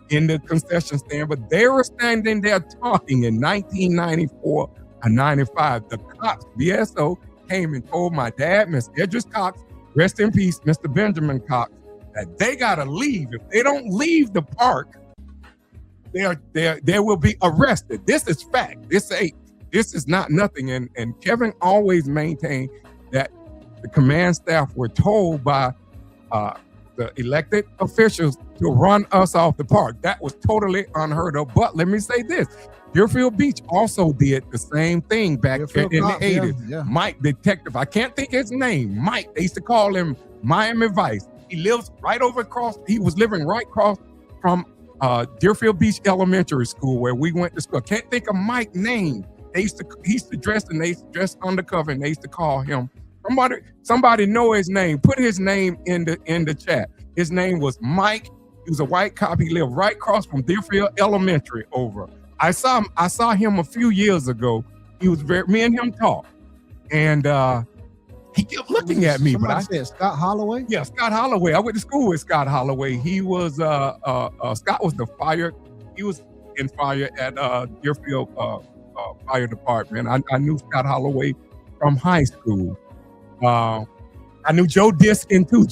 in the concession stand, but they were standing there talking in 1994 and 95. The cops, BSO, came and told my dad, Miss Edris Cox, rest in peace, Mr. Benjamin Cox, that they gotta leave. If they don't leave the park, they will be arrested. This is fact. This is not nothing. And Kevin always maintained that the command staff were told by the elected officials to run us off the park. That was totally unheard of. But let me say this. Deerfield Beach also did the same thing back Deerfield in the Cops, 80s. yeah. Mike, detective, I can't think his name. Mike, they used to call him Miami Vice. He lives right over across, he was living right across from Deerfield Beach Elementary School where we went to school. I can't think of Mike's name. He used to dress undercover, and they used to call him. Somebody know his name. Put his name in the chat. His name was Mike. He was a white cop. He lived right across from Deerfield Elementary over. I saw him a few years ago. He was me and him talked, and he kept looking at me. Somebody But said Scott Holloway. yeah, Scott Holloway. I went to school with Scott Holloway. He was Scott was he was in fire at Deerfield Fire Department. I knew Scott Holloway from high school. I knew Joe Diskin too.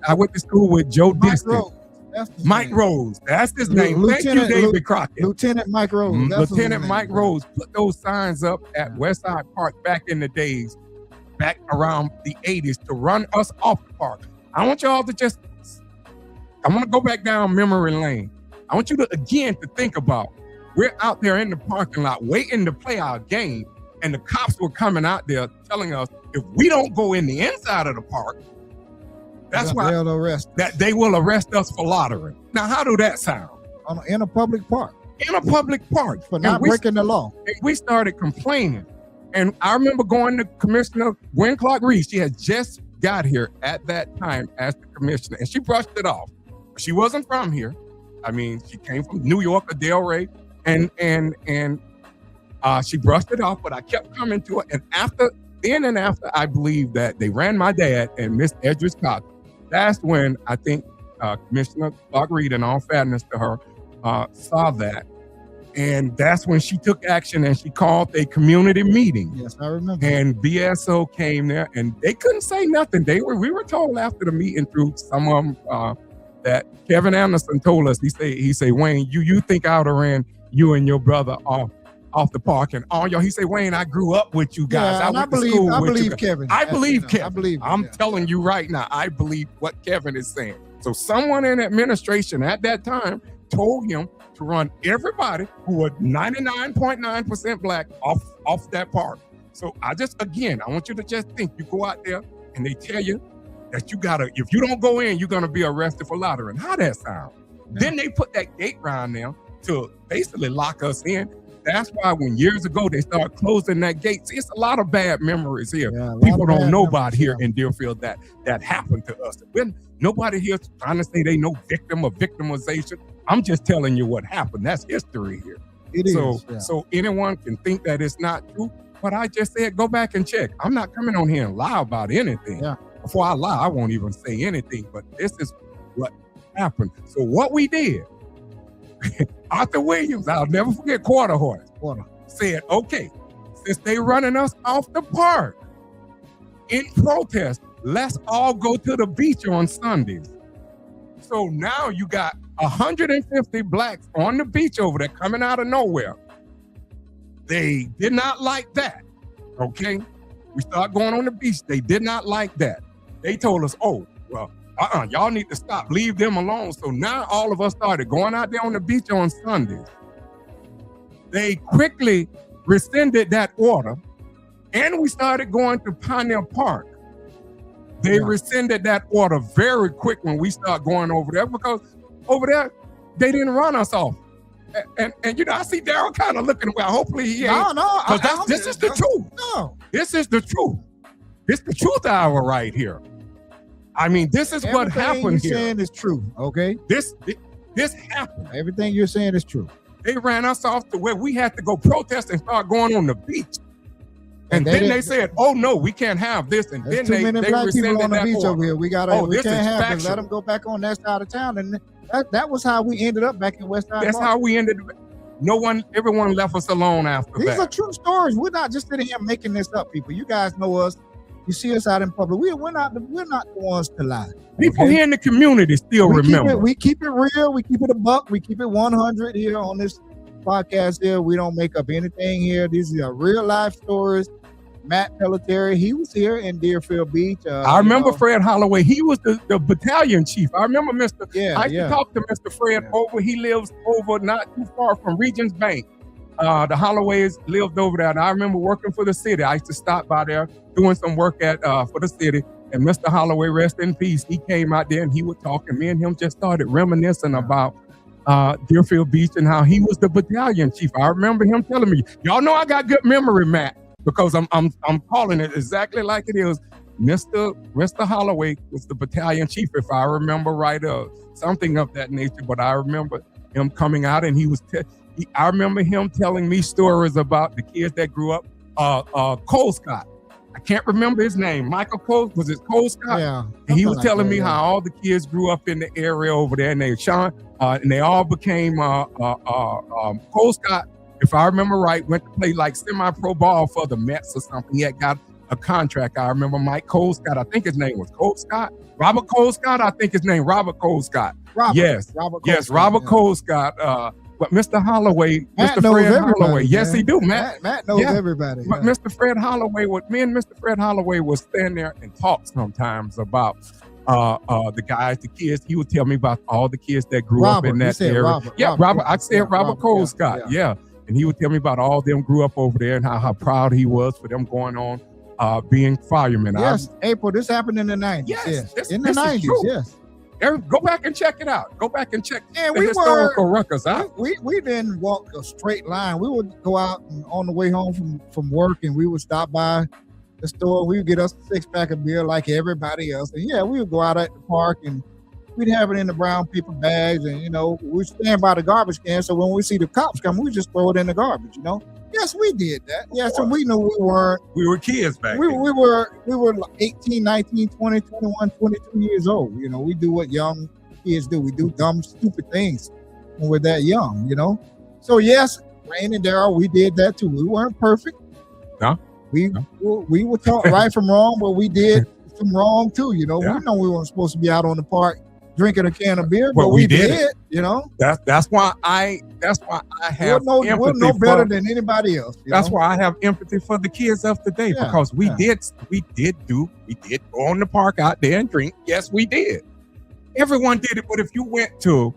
I went to school with Joe Mike Diskin. Rose. That's his Mike name. Rose. That's his Lu- name. Thank you, Lieutenant- David Crockett. Lieutenant Mike Rose. That's his Lieutenant name. Mike Rose put those signs up at Westside Park back in the days, back around the 80s, to run us off the park. I want y'all to I want to go back down memory lane. I want you to, again, to think about, we're out there in the parking lot waiting to play our game, and the cops were coming out there telling us if we don't go in the inside of the park, that's why They'll arrest that they will arrest us for loitering. Now, how do that sound? in a public park In a public park. for not And we- breaking the law. and we started complaining. And I remember going to Commissioner Gwen Clark Reed. She had just got here at that time as the commissioner, and she brushed it off. She wasn't from here. I mean, she came from New York or Delray, and she brushed it off. But I kept coming to her, and after I believe that they ran my dad and Miss Edris Cox. That's when I think Commissioner Clark Reed, in all fairness to her, saw that. And that's when she took action and she called a community meeting. Yes, I remember. And BSO came there and they couldn't say nothing. We were told after the meeting through some of them that Kevin Anderson told us, he say, Wayne, you think I would have ran you and your brother off the park and all y'all. He said, Wayne, I grew up with you guys. Yeah, and I believe Kevin. I believe Kevin. I believe. I'm telling you right now, I believe what Kevin is saying. So someone in administration at that time told him to run everybody who was 99.9% black off that park. So I want you to just think, you go out there and they tell you that if you don't go in, you're gonna be arrested for loitering. How that sound? Yeah. Then they put that gate around there to basically lock us in. That's why when years ago they started closing that gate. See, it's a lot of bad memories here. Yeah, a lot People of don't bad know memories, about here yeah. in Deerfield that happened to us. Nobody here is trying to say they know victim or victimization. I'm just telling you what happened. That's history here. It is. Yeah. So anyone can think that it's not true. But I just said, go back and check. I'm not coming on here and lie about anything. Yeah. Before I lie, I won't even say anything. But this is what happened. So what we did, Arthur Williams, I'll never forget, Quarter Horse, said, okay, since they running us off the park in protest, let's all go to the beach on Sundays. So now you got 150 blacks on the beach over there coming out of nowhere. They did not like that, okay? We start going on the beach. They did not like that. They told us, oh, well, y'all need to stop. Leave them alone. So now all of us started going out there on the beach on Sundays. They quickly rescinded that order, and we started going to Pioneer Park. They rescinded that order very quick when we start going over there, because over there, they didn't run us off. And I see Daryl kind of looking away. Hopefully he ain't. No. Because this is the truth. No. This is the truth. This is the truth hour right here. I mean, this is what happened you're here. saying is true, okay? This happened. Everything you're saying is true. They ran us off to where we had to go protest and start going on the beach. And then they said, oh, no, we can't have this. And There's then too many they black people rescinded on the that beach order. over here. We Oh, we this can't is have them. factual. Let them go back on that side of town. And that was how we ended up back in West Side That's Park. how we ended. Everyone left us alone after These that. are true stories. We're not just sitting here making this up, people. You guys know us. You see us out in public. We're not the ones to lie. People okay? here in the community still remember. We keep it real. We keep it a buck. We keep it 100 here on this podcast here. We don't make up anything here. These are real life stories. Matt Pelletieri, he was here in Deerfield Beach. I remember Fred Holloway. He was the battalion chief. I remember I used to talk to Mr. Fred over. He lives over not too far from Regents Bank. The Holloways lived over there. And I remember working for the city. I used to stop by there doing some work for the city. And Mr. Holloway, rest in peace, he came out there and he would talk. And me and him just started reminiscing about Deerfield Beach and how he was the battalion chief. I remember him telling me, y'all know I got good memory, Matt, because I'm calling it exactly like it is. Mr. Holloway was the battalion chief, if I remember right, something of that nature. But I remember him coming out and I remember him telling me stories about the kids that grew up. Cole Scott, I can't remember his name. Michael Cole, was it Cole Scott? Yeah. And he was telling me how all the kids grew up in the area over there, and they all became Cole Scott, if I remember right, went to play like semi-pro ball for the Mets or something. He had got a contract. I remember Mike Colescott. I think his name was Colescott. Robert Colescott. I think his name Robert Colescott. Robert, Yes. Robert Yes, Colescott, Robert yeah. Colescott. But Mr. Holloway, Matt Mr. knows Fred everybody, Holloway. Yes, man. he do, Matt. Matt knows Yeah. everybody. But yeah. Mr. Fred Holloway, me and Mr. Fred Holloway would stand there and talk sometimes about the guys, the kids. He would tell me about all the kids that grew up Robert, in you that said area. Robert, Yeah, Robert, Robert. I said yeah, Robert Robert, Colescott. yeah, Yeah. And he would tell me about all them grew up over there and how proud he was for them going on being firemen. Yes, April. This happened in the 90s. Yes, this- in the this is 90s. true. Yes. Go back and check it out. Go back and check And the we historical records out. we didn't walk a straight line. We would go out and on the way home from work, and we would stop by the store. We would get us a 6-pack of beer like everybody else. And yeah, we would go out at the park and we'd have it in the brown paper bags, and we'd stand by the garbage can. So when we see the cops come, we just throw it in the garbage. Yes, we did that. Yes, and we knew we weren't. We were kids back We then. were like 18, 19, 20, 21, 22 years old. We do what young kids do. We do dumb, stupid things when we're that young, So yes, Rain and Daryl, we did that too. We weren't perfect. No. We were taught right from wrong, but we did some wrong too, Yeah. We know we weren't supposed to be out on the park drinking a can of beer, Well, but we we did did, That's why I have we're empathy no better for, than anybody else. That's why I have empathy for the kids of today, Yeah, because we yeah. did go on the park out there and drink. Yes, we did. Everyone did it, but if you went to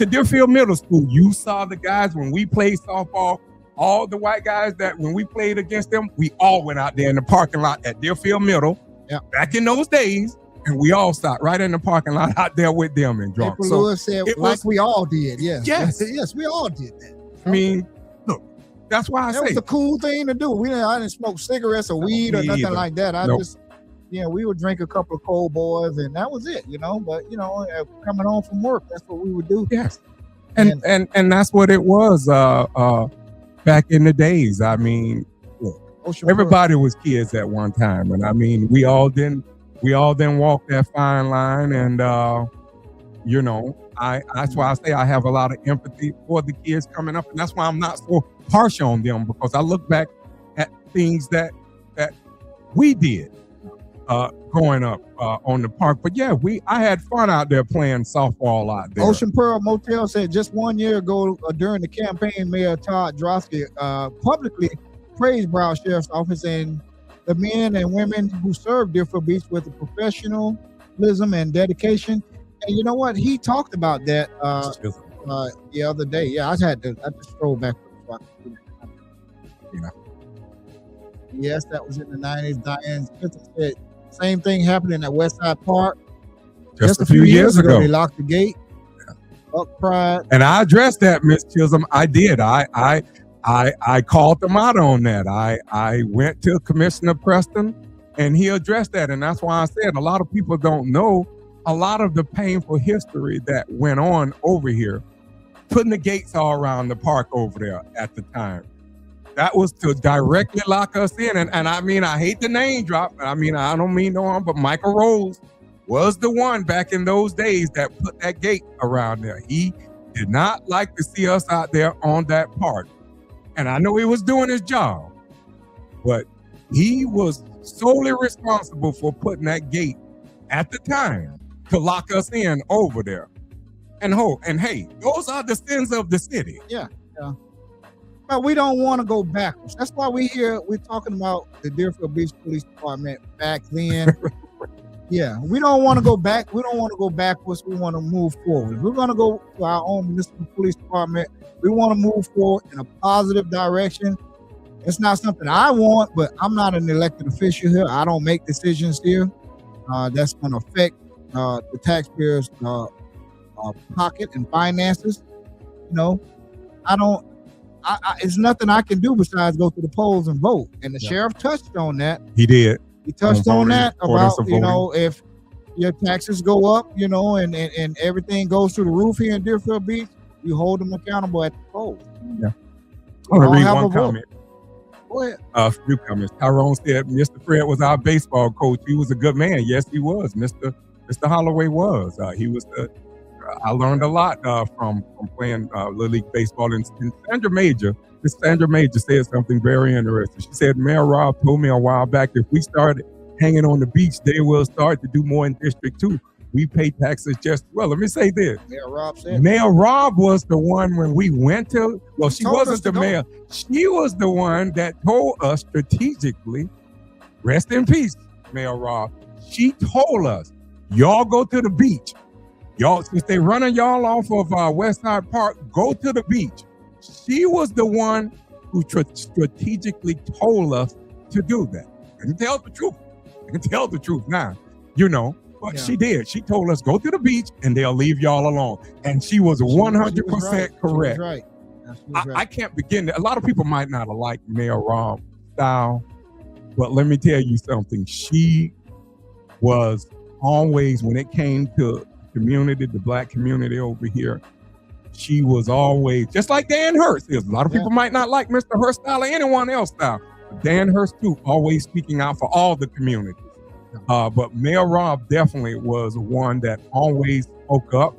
Deerfield Middle School, you saw the guys when we played softball. All the white guys that when we played against them, we all went out there in the parking lot at Deerfield Middle. Yeah. Back in those days, and we all sat right in the parking lot out there with them and drunk. April So Lewis said, it like was- we all did. Yes. Yes. Yes, we all did that. I mean, look, that's why I That was say the cool thing to do. I didn't smoke cigarettes or weed or me nothing either. like that. Nope. We would drink a couple of cold boys and that was it, But coming home from work, that's what we would do. yes, and that's what it was back in the days. I mean, Ocean everybody was kids at one time, and I mean, we all then walked that fine line, and that's why I say I have a lot of empathy for the kids coming up, and that's why I'm not so harsh on them, because I look back at things that we did growing up on the park. But yeah, I had fun out there playing softball out there. Ocean Pearl Motel said just 1 year ago during the campaign, Mayor Todd Drosky publicly praised Broward Sheriff's Office and the men and women who serve Deerfield Beach with the professionalism and dedication. And you know what? He talked about that the other day. Yeah, I just scrolled back. Yeah. Yes, that was in the 90s. Diane Spencer said same thing happening at Westside Park. just a few years ago. They locked the gate. Up Pride. And I addressed that, Miss Chisholm. I did. I called them out on that. I went to Commissioner Preston, and he addressed that. And that's why I said a lot of people don't know a lot of the painful history that went on over here, putting the gates all around the park over there at the time. That was to directly lock us in. And I mean, I hate the name drop. I mean, I don't mean no harm, but Michael Rose was the one back in those days that put that gate around there. He did not like to see us out there on that park. And I know he was doing his job, but he was solely responsible for putting that gate at the time to lock us in over there. And hey, those are the sins of the city. But we don't want to go backwards. That's why we're talking about the Deerfield Beach Police Department back then. Yeah, we don't want to go back. We don't want to go backwards. We want to move forward. We're going to go to our own municipal police department. We want to move forward in a positive direction. It's not something I want, but I'm not an elected official here. I don't make decisions here. That's going to affect the taxpayers' pocket and finances. It's nothing I can do besides go to the polls and vote. And the sheriff touched on that. He did. He touched on that Importance about, of voting. if your taxes go up, and everything goes through the roof here in Deerfield Beach, you hold them accountable at the polls. Yeah. I want all to read have a one vote. comment. Go ahead. A few comments. Tyrone said, Mr. Fred was our baseball coach. He was a good man. Yes, he was. Mr. Holloway was. He was. I learned a lot from playing Little League baseball. And Sandra Major Miss Sandra Major said something very interesting. She said, Mayor Rob told me a while back, if we started hanging on the beach, they will start to do more in District 2. We pay taxes just, well, let me say this. Mayor Rob said Mayor Rob was the one when we went to, well, she told us wasn't to the go. mayor. She was the one that told us strategically, rest in peace, Mayor Rob. She told us, y'all go to the beach. Y'all, since they running y'all off of West Side Park, go to the beach. She was the one who strategically told us to do that. I can tell the truth. I can tell the truth now, you know. But Yeah. she did. She told us, go to the beach and they'll leave y'all alone. And she was 100% correct. Right. She was I right. can't begin to, a lot of people might not have liked Mayor Rob's style, but let me tell you something. She was always, when it came to community, the black community over here, she was always, just like Dan Hurst is. A lot of people might not like Mr. Hurst style or anyone else style. But Dan Hurst too, always speaking out for all the communities. But Mayor Rob definitely was one that always spoke up.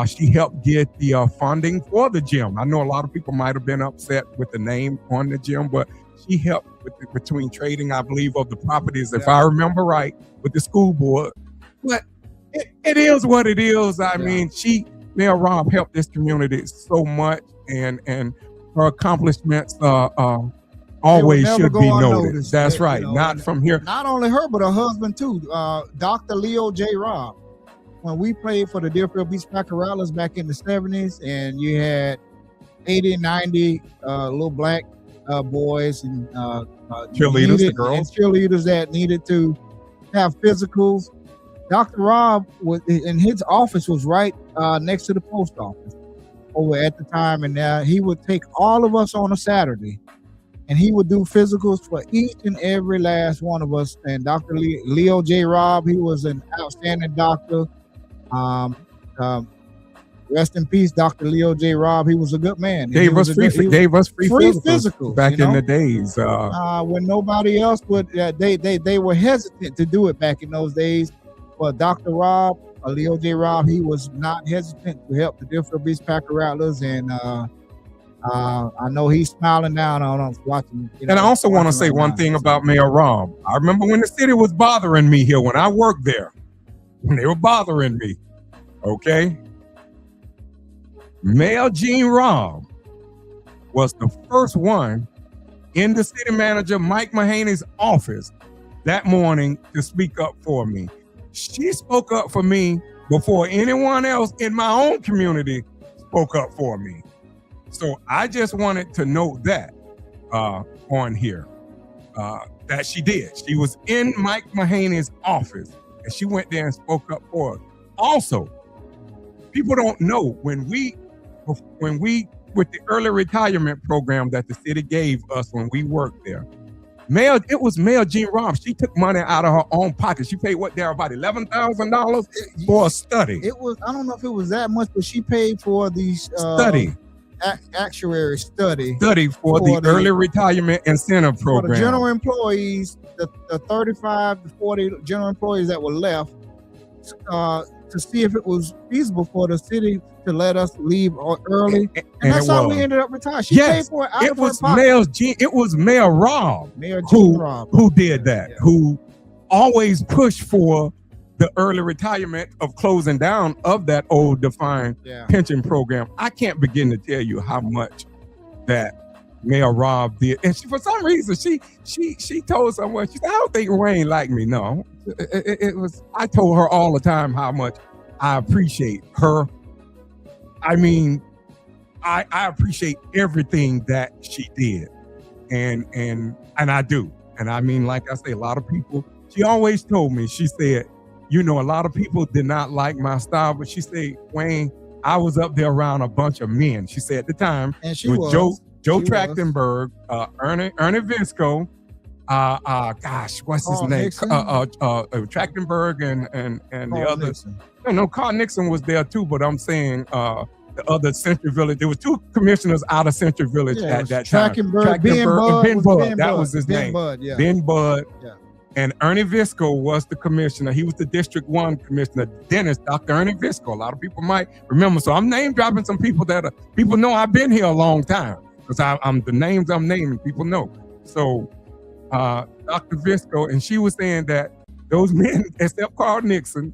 She helped get the funding for the gym. I know a lot of people might have been upset with the name on the gym, but she helped with between trading, I believe, of the properties, if I remember right, with the school board. But it is what it is. I mean, Mayor Rob helped this community so much, and her accomplishments always never should go be noted. unnoticed. That's You right. know, Not from here. Not only her, but her husband too, Dr. Leo J. Robb. When we played for the Deerfield Beach Packerellas back in the 70s, and you had 80, 90 little black boys and Cheerleaders, the girls. and cheerleaders that needed to have physicals. Dr. Rob was in his office was right next to the post office over at the time, and he would take all of us on a Saturday, and he would do physicals for each and every last one of us. And Dr. Leo J. Robb, he was an outstanding doctor. Rest in peace, Dr. Leo J. Robb. He was a good man. Gave us free physicals back in the days. When nobody else would. They were hesitant to do it back in those days. But Dr. Robb, Leo J. Robb, he was not hesitant to help the Deerfield Beach Packerellas, and I know he's smiling down on us watching. And I also want to say one thing about Mayor Rob. I remember when the city was bothering me here when I worked there. When they were bothering me, okay? Mayor Gene Robb was the first one in the city manager Mike Mahaney's office that morning to speak up for me. She spoke up for me before anyone else in my own community spoke up for me. So I just wanted to note that on here, that she did. She was in Mike Mahaney's office, and she went there and spoke up for us. Also, people don't know when we with the early retirement program that the city gave us when we worked there, it was Mayor Gene Robb. She took money out of her own pocket. She paid what there, about $11,000 for a study. It was, I don't know if it was that much, but she paid for these study. Actuary study for the early retirement incentive program. For the general employees, the 35 to 40 general employees that were left, to see if it was feasible for the city to let us leave early. And that's how we ended up retired. She paid for it out of her pocket. It was Mayor Robb who did that, who always pushed for the early retirement of closing down of that old defined pension program. I can't begin to tell you how much that Mayor Robb did. And for some reason, she told someone, she said, I don't think Wayne liked me. No, it was, I told her all the time how much I appreciate her. I mean, I appreciate everything that she did. And I do. And I mean, like I say, a lot of people, she always told me, she said, you know, a lot of people did not like my style, but she said, Wayne, I was up there around a bunch of men. She said at the time, and she with was. Joe Trachtenberg, Ernie Visco, gosh, what's his name? Trachtenberg and the others. No, Carl Nixon was there too, but I'm saying the other Central Village. There was two commissioners out of Central Village at that time. Trachtenberg, Ben Budd. That was his name. Ben Budd. Yeah. And Ernie Visco was the commissioner. He was the District 1 commissioner. Dr. Ernie Visco. A lot of people might remember. So I'm name dropping some people that people know I've been here a long time. because I'm the names I'm naming, people know. So Dr. Visco, and she was saying that those men, except Carl Nixon,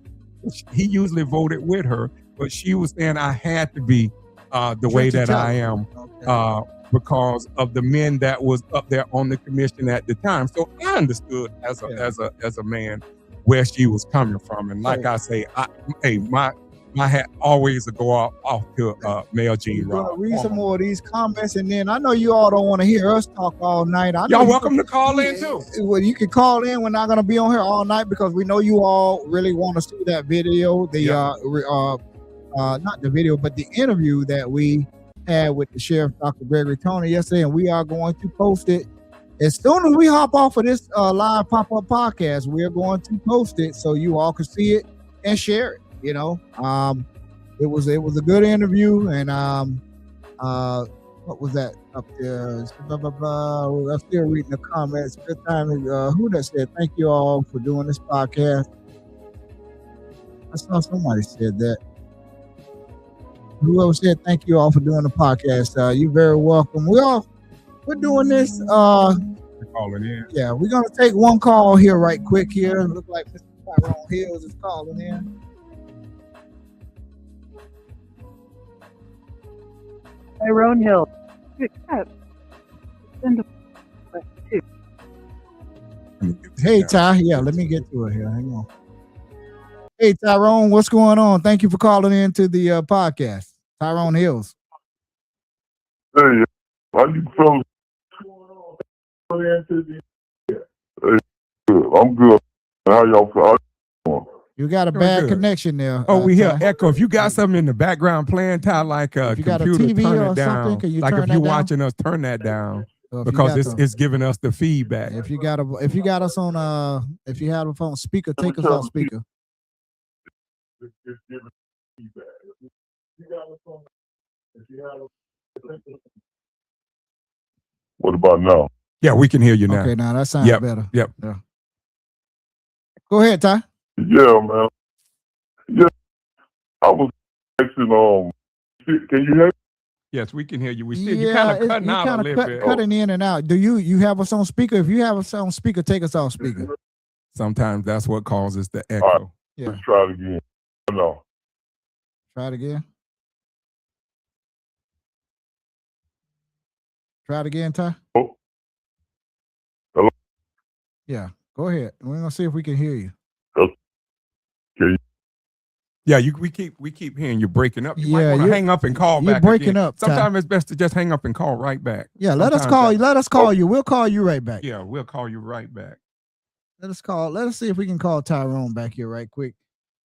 he usually voted with her, but she was saying I had to be the way that I am because of the men that was up there on the commission at the time. So I understood as a man where she was coming from, and like I say, my hat always go off to Mayor Gene We're Robb. gonna read some more of these comments, and then I know you all don't want to hear us talk all night. I know Y'all welcome to call in too. Well, you can call in. We're not gonna be on here all night because we know you all really want to see that video. Not the video, but the interview that we had with the Sheriff, Dr. Gregory Tony, yesterday, and we are going to post it as soon as we hop off of this live pop-up podcast. We are going to post it so you all can see it and share it. You know, it was a good interview, and what was that up there? I'm still reading the comments. Good time. Who that said thank you all for doing this podcast? I saw somebody said that. Whoever said thank you all for doing the podcast. You're very welcome. We're doing this. Calling in. Yeah, we're gonna take one call here right quick here. It looks like Mr. Tyrone Hills is calling in. Tyrone Hill. Hey Ty, yeah, let me get to it here. Hang on. Hey Tyrone, what's going on? Thank you for calling in to the podcast. Tyrone Hills. Hey, how you fellas? Hey, I'm good. How y'all feel? You got a bad connection there. Oh, we hear Ty. echo. If you got something in the background playing, Ty, like a If you got a computer, TV turn or it down. something, can you Like turn if that you're down? watching us, turn that down So if because you got it's giving us the feedback. if you got us on if you have a phone speaker, take us off speaker. What about now? Yeah, we can hear you now. Okay, now that sounds better. Yep. Yeah. Go ahead, Ty. Yeah, man. Yeah, I was asking. Can you hear me? Yes, we can hear you. We still you kind of cutting out a little bit. Cutting in and out. Do you have us on speaker? If you have us on speaker, take us off speaker. Sometimes that's what causes the echo. All right. Yeah. Let's try it again. No. Try it again. Try it again, Ty. Oh. Hello? Yeah. Go ahead. We're gonna see if we can hear you. Okay. Yeah, we keep hearing you breaking up. You might Yeah, want to hang up and call you're back. breaking again. up, Ty. Sometimes it's best to just hang up and call right back. Yeah, let us Sometimes call that- you. Let us call you. We'll call you right back. Yeah, we'll call you right back. Let us see if we can call Tyrone back here right quick.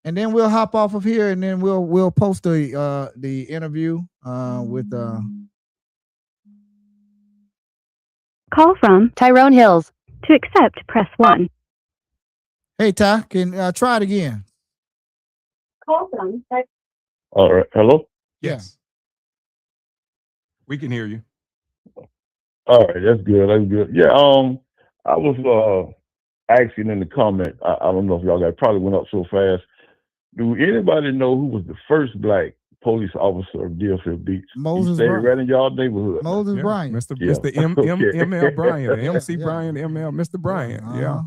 And then we'll hop off of here, and then we'll post the interview with Call from Tyrone Hills. To accept, press 1. Hey Ty, can try it again. Call from All right. Hello? Yes. We can hear you. All right. That's good. That's good. Yeah. I was asking in the comment. I don't know if y'all got probably went up so fast. Do anybody know who was the first black police officer of Deerfield Beach? Moses He stayed Bryant. right in y'all neighborhood. Moses Yeah, Bryant. Mr. Yeah. Mr. M.L. Bryant, Yeah, MC yeah. Bryant, M.L. Mr. Bryant. Yeah. Uh-huh.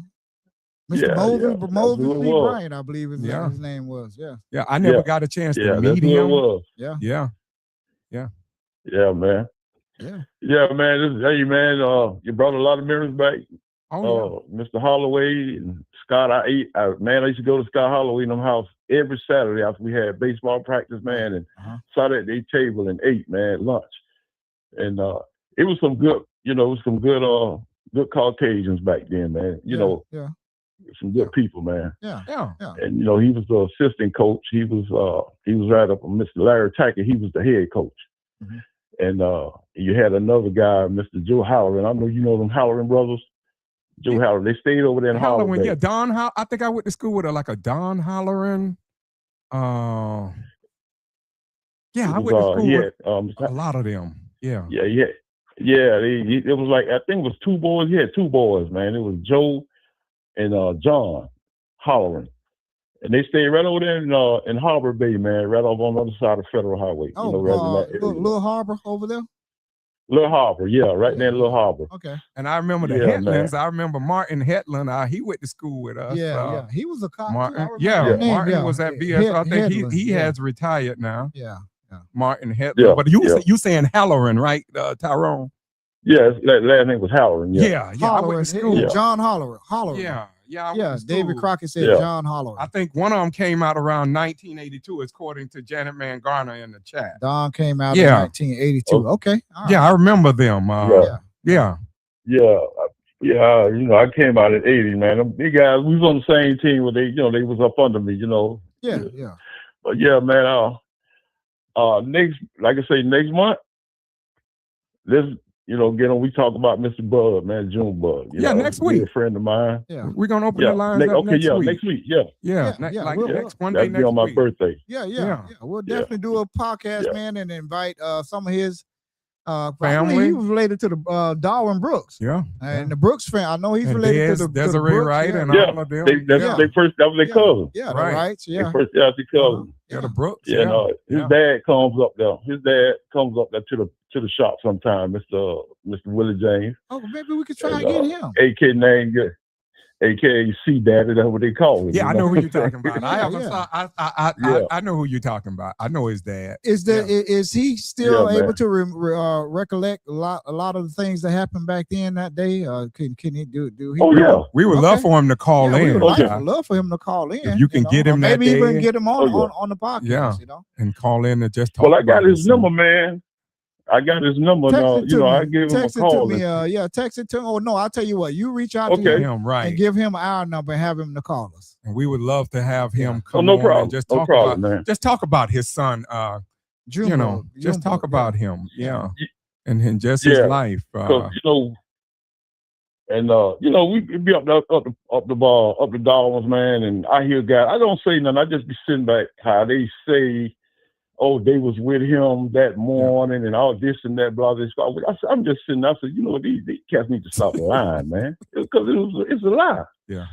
Mr. Yeah, Moses, yeah. Moses That's who it B. was. Bryant, I believe his name was. Yeah. Yeah, I never Yeah. got a chance Yeah, to that's meet who it him. was. Yeah. Yeah. Yeah, man. Yeah. Yeah, man. Hey, man. You brought a lot of memories back. Oh, Mr. Holloway and Scott. I used to go to Scott Holloway in them house every Saturday after we had baseball practice, man, and sat at their table and ate, man, lunch. And it was some good, good Caucasians back then, man. You know, Yeah. some good people, man. Yeah. yeah. And he was the assistant coach. He was right up on Mr. Larry Tackett. He was the head coach. Mhm. And you had another guy, Mr. Joe Halloran. I know you know them Halloran brothers. Joe Halloran. They stayed over there in Halloran, Holiday. yeah, Don. I think I went to school with a Don Halloran. Yeah, I went to school with a lot of them. Yeah. Yeah. It was like, I think it was two boys. He had two boys, man. It was Joe and John Halloran. And they stayed right over there in Harbor Bay, man, right off on the other side of Federal Highway. Oh, right in that area. Little Harbor over there. Little Harbor, yeah, right there in Little Harbor. Okay. And I remember the Yeah, man. Headlands. I remember Martin Hetland. He went to school with us. Yeah. He was a cop too. I Martin, remember yeah, his name, Martin was at VS. I think Headland, he has retired now. Yeah. Martin Hetland. Yeah, But you saying Halloran, right, Tyrone? Yeah, his last name was Halloran. Yeah, I Holloran, went to school. John Holloran. Yeah, I went Yeah, to David school. Crockett said Yeah. John Holloran. I think one of them came out around 1982, according to Janet Man Garner in the chat. Don came out in Yeah. 1982. Oh. Okay. All right. Yeah, I remember them. Yeah. Yeah. Yeah, I came out in '80, man. Them big guys, we was on the same team where they was up under me, Yeah. But yeah, man, next month, let's, get on. We talk about Mr. Bud, man, June Bud. Next He's week. a friend of mine. Yeah. We're gonna open the lines up next week. Next week, yeah. Yeah, we'll- next Monday That'll next be on my week. birthday. Yeah. We'll definitely do a podcast, Yeah. man, and invite some of his I Family. believe he was related to the Darwin Brooks. Yeah. And the Brooks fan. I know he's And related to the Desiree Brooks, Wright yeah. and Yeah. all of them. That was their cousin. Yeah, the Right. Wrights, They yeah. first, their cousin. Yeah, the Brooks. Yeah, no, his Yeah. dad comes up there. His dad comes up there to the shop sometime, Mr. Willie James. Oh, maybe we could try And, and get him. AK name, AKA C Daddy, that's what they call him. Yeah, I know who you're talking about. I haven't Yeah. saw. Yeah. I know who you're talking about. I know his dad. Is he still Yeah, able man. to recollect a lot of the things that happened back then that day? Can he do he? Oh, yeah. We would love Okay. for him to call Yeah, we in would like- Okay. love for him to call in. If you can get him or that maybe even day. get him on, Oh, yeah. on the podcast. Yeah. and call in and just talk. Well, I got about his it. number, man. I got his number now. Text it to me. I gave him a Text it call. to me. Text it to him. Oh no, I'll tell you what. You reach out to Okay. him Him right, and give him our number and have him to call us. and we would love to have him Oh, come no on problem. and just No talk problem, about man. just talk about his son. Junebug, Just talk Junebug, about yeah. him. Yeah, Ye- and just his Yeah. life. 'Cause, we be up the Darwins, man, and I hear guys. I don't say nothing. I just be sitting back. How they say, "Oh, they was with him that morning," and all this and that, blah, blah, blah. I'm just sitting there. I said, these cats need to stop lying, man, because it's a lie. Yeah.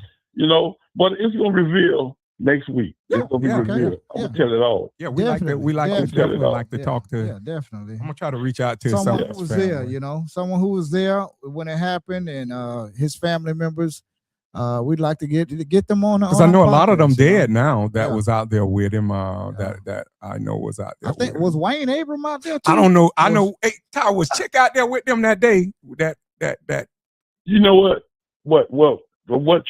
But it's gonna reveal next week. Yeah, It's gonna be yeah, okay. revealed. I'm Yeah. gonna tell it all. Yeah, we like to. We like to Definitely. definitely like to Yeah. talk to. Yeah, definitely. I'm gonna try to reach out to Someone some who of his was family. there, someone who was there when it happened, and his family members. We'd like to get them on. Because I know a lot of them podcast, you know. dead now that Yeah. was out there with him. Yeah. That I know was out there. I think with was him. Wayne Abram out there too. I don't know. I Was- know. Hey, Ty, was Chick out there with them that day? That. You know what? Well, I'm gonna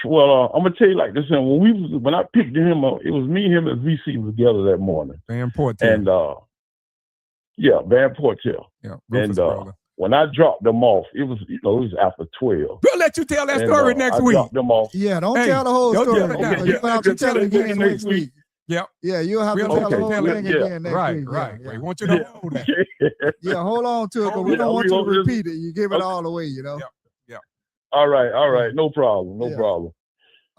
tell you like this. When I picked him up, it was me, him, and VC was together that morning, Van Porter. and Van Portel. Yeah, Rufus And brother. when I dropped them off, it was after 12. We'll let you tell that And, story next I week. dropped them off. Yeah, don't Hey, tell the whole don't story. tell it now. You'll have to tell it again next week. Yep. Yeah, you'll have to We'll tell the okay, whole yeah, thing yeah. again next Right. week. Right. Yeah, We want you to hold that. yeah, hold on to it because we Yeah, don't want we you to gonna just- repeat it. You give it Okay. all away, Yeah. All right, no problem, Yeah. problem.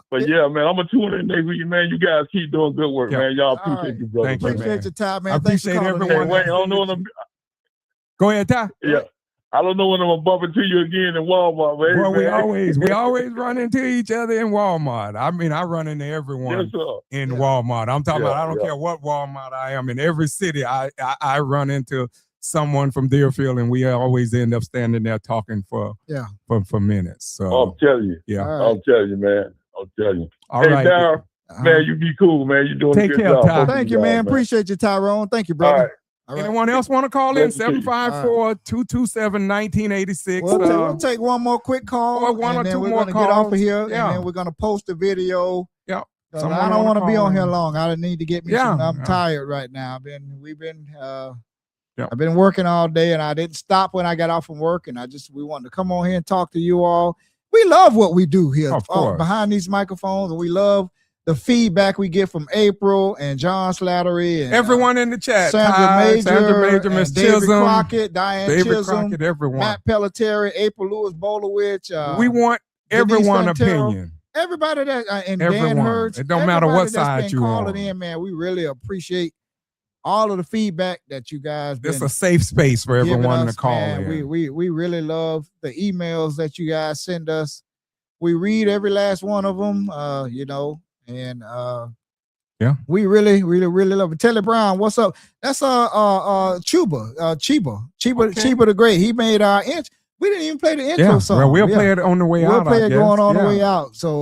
But yeah, man, I'm gonna tune in next week, man. You guys keep doing good work, Yeah. man. Y'all All appreciate right. you, brother. Thank you, man. Appreciate man. your time, man. I Thanks for appreciate calling everyone in. Hey, wait, I don't know when I'm. Go ahead, Ty. Yeah, I don't know when I'm gonna bump into you again in Walmart, man. Boy, we man. always run into each other in Walmart. I mean, I run into everyone Yes, sir. in Yeah. Walmart. I'm talking Yeah, about. I don't yeah. care what Walmart I am in. Every city, I run into someone from Deerfield, and we always end up standing there talking for minutes. So I'm telling you. yeah, All right. I'm telling you, man. I'm telling you. all hey, right. Darryl, Uh-huh. man, you be cool, man. You doing Take a good care, job. Ty. Thank you, man. Appreciate you, Tyrone. Thank you, brother. All right. All right. Anyone else want to call in? Bless you. 754-227-1986. We'll take one more quick call. Or one and or then two we're more gonna get off of calls. here, Yeah. and then we're gonna post the video. Yeah. 'Cause Someone I don't wanna want to be call on here in. long. I need to get me Yeah, some. I'm yeah. tired right now. We've been Yeah. I've been working all day, and I didn't stop when I got off from work. And we wanted to come on here and talk to you all. We love what we do here Of course. behind these microphones, and we love the feedback we get from April and John Slattery and Everyone in the chat. Sandra Ty, Major, Sandra Major, and Miss David Chisholm, Crockett, Diane David Chisholm, Crockett, everyone. Matt Pelletieri, April Lewis Bolowich. We want Denise everyone Santero. opinion. Everybody that and Dan Everyone. Hurts. It don't matter what everybody that's side been you calling on. in, man. We really appreciate all of the feedback that you guys It's been a safe space for giving everyone us, to call man. in. We really love the emails that you guys send us. We read every last one of them, and Yeah. We really love it. Telly Brown, what's up? That's Chuba, Chiba the Great. He made our intro. We didn't even play the intro Yeah. song. Well, we'll play it on the way out. We'll play I it guess. going on the Yeah. way out. So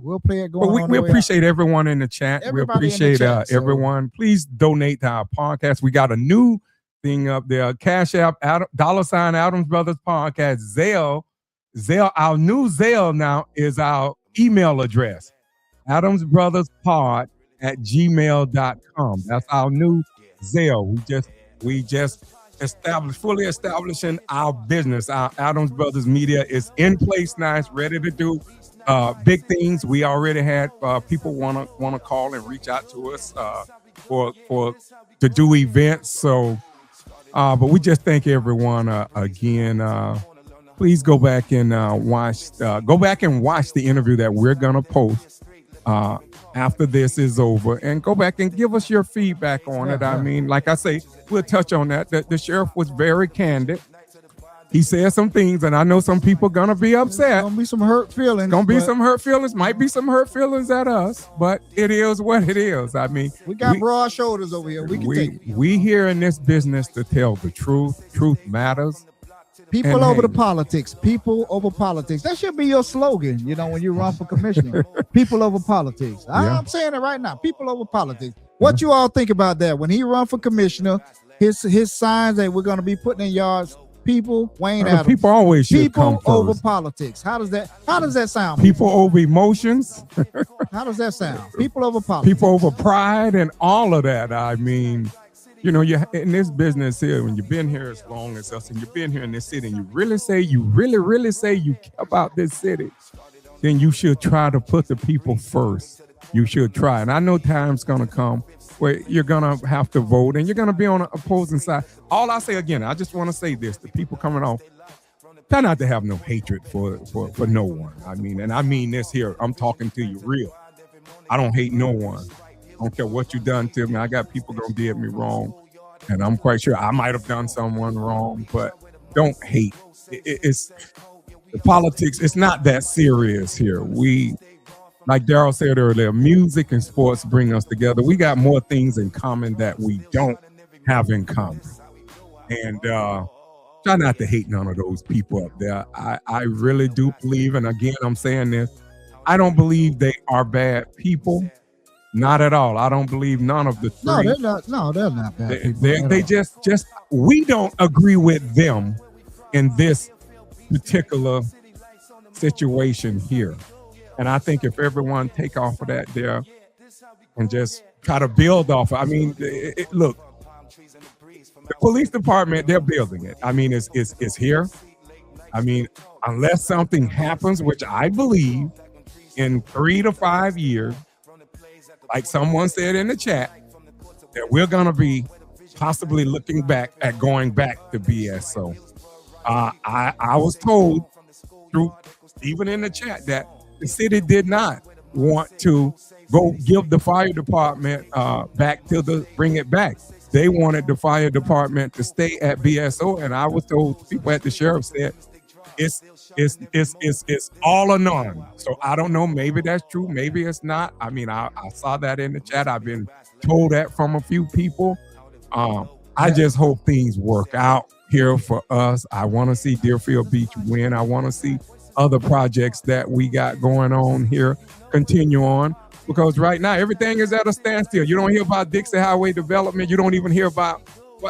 we'll play it going But on we the way appreciate everyone in the chat. Everybody we in the appreciate chat, so- everyone. Please donate to our podcast. We got a new thing up there. Cash App, $ Adams Brothers Podcast. Zelle. Our new Zelle now is our email address. AdamsBrothersPod@gmail.com. That's our new Zelle. We just fully establishing our business. Our Adams Brothers Media is in place now. It's ready to do big things. We already had people want to call and reach out to us to do events. So, but we just thank everyone again. Please go back and watch the interview that we're gonna post after this is over, and go back and give us your feedback on it. I mean, like I say, we'll touch on that. The sheriff was very candid. He said some things, and I know some people gonna be upset. Gonna be some hurt feelings. Gonna be but some hurt feelings. Might be some hurt feelings at us, but it is what it is. I mean, We got broad shoulders over here. We can take it. we here in this business to tell the truth. Truth matters. People and over hey. the politics. People over politics. That should be your slogan, when you run for commissioner. People over politics. Yeah. I'm saying it right now. People over politics. What you all think about that? When he run for commissioner, his signs that we're going to be putting in yards. People, Wayne Adams. People always should come People over first. politics. How does that sound? People over emotions. How does that sound? People over politics. People over pride and all of that. I mean, you in this business here, when you've been here as long as us and you've been here in this city and you really say you care about this city, then you should try to put the people first. You should try. And I know time's going to come where you're going to have to vote and you're going to be on the opposing side. All I say again, I just want to say this, the people coming off, try not to have no hatred for no one. I mean, and I mean this here, I'm talking to you real. I don't hate no one. I don't care what you done to me. I got people gonna did me wrong, and I'm quite sure I might have done someone wrong, but don't hate. It's the politics. It's not that serious here. We, like Daryl said earlier, music and sports bring us together. We got more things in common that we don't have in common, and try not to hate none of those people up there. I really do believe, and again, I'm saying this, I don't believe they are bad people. Not at all. I don't believe none of the three. No, they're not. No, they're not bad. They just we don't agree with them in this particular situation here. And I think if everyone take off of that there and just try to build off. I mean, look, the police department, they're building it. I mean, it's here. I mean, unless something happens, which I believe in 3 to 5 years, like someone said in the chat, that we're going to be possibly looking back at going back to BSO. I was told through even in the chat that the city did not want to go give the fire department back to bring it back. They wanted the fire department to stay at BSO, and I was told, people at the sheriff said, it's all or none. So I don't know. Maybe that's true. Maybe it's not. I mean, I saw that in the chat. I've been told that from a few people. I just hope things work out here for us. I want to see Deerfield Beach win. I want to see other projects that we got going on here continue on, because right now everything is at a standstill. You don't hear about Dixie Highway development. You don't even hear about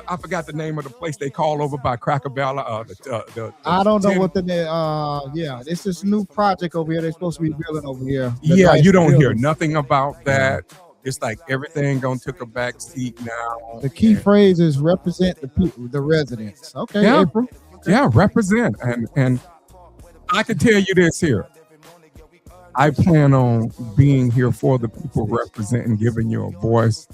I forgot the name of the place they call over by Cracker Barrel. I don't know what it's this new project over here. They're supposed to be building over here. Yeah, you don't hear nothing about that. It's like everything gonna take a back seat now. The key phrase is represent the people, the residents. Okay, Yeah. April. Okay. Yeah, represent. And I can tell you this here. I plan on being here for the people, representing, giving you a voice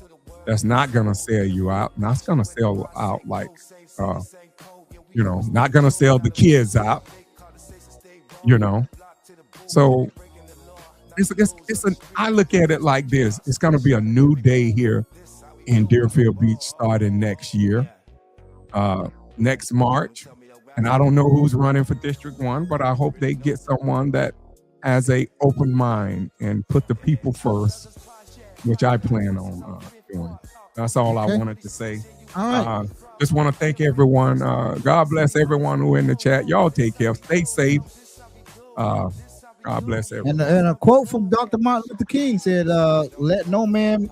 that's not gonna sell you out. Not gonna sell out like not gonna sell the kids out. So I look at it like this. It's gonna be a new day here in Deerfield Beach starting next year, next March. And I don't know who's running for District 1, but I hope they get someone that has a open mind and put the people first which I plan on doing. That's all I Okay. wanted to say. All right. Just want to thank everyone. God bless everyone who in the chat. Y'all take care. Stay safe. God bless everyone. And a quote from Dr. Martin Luther King said, let no man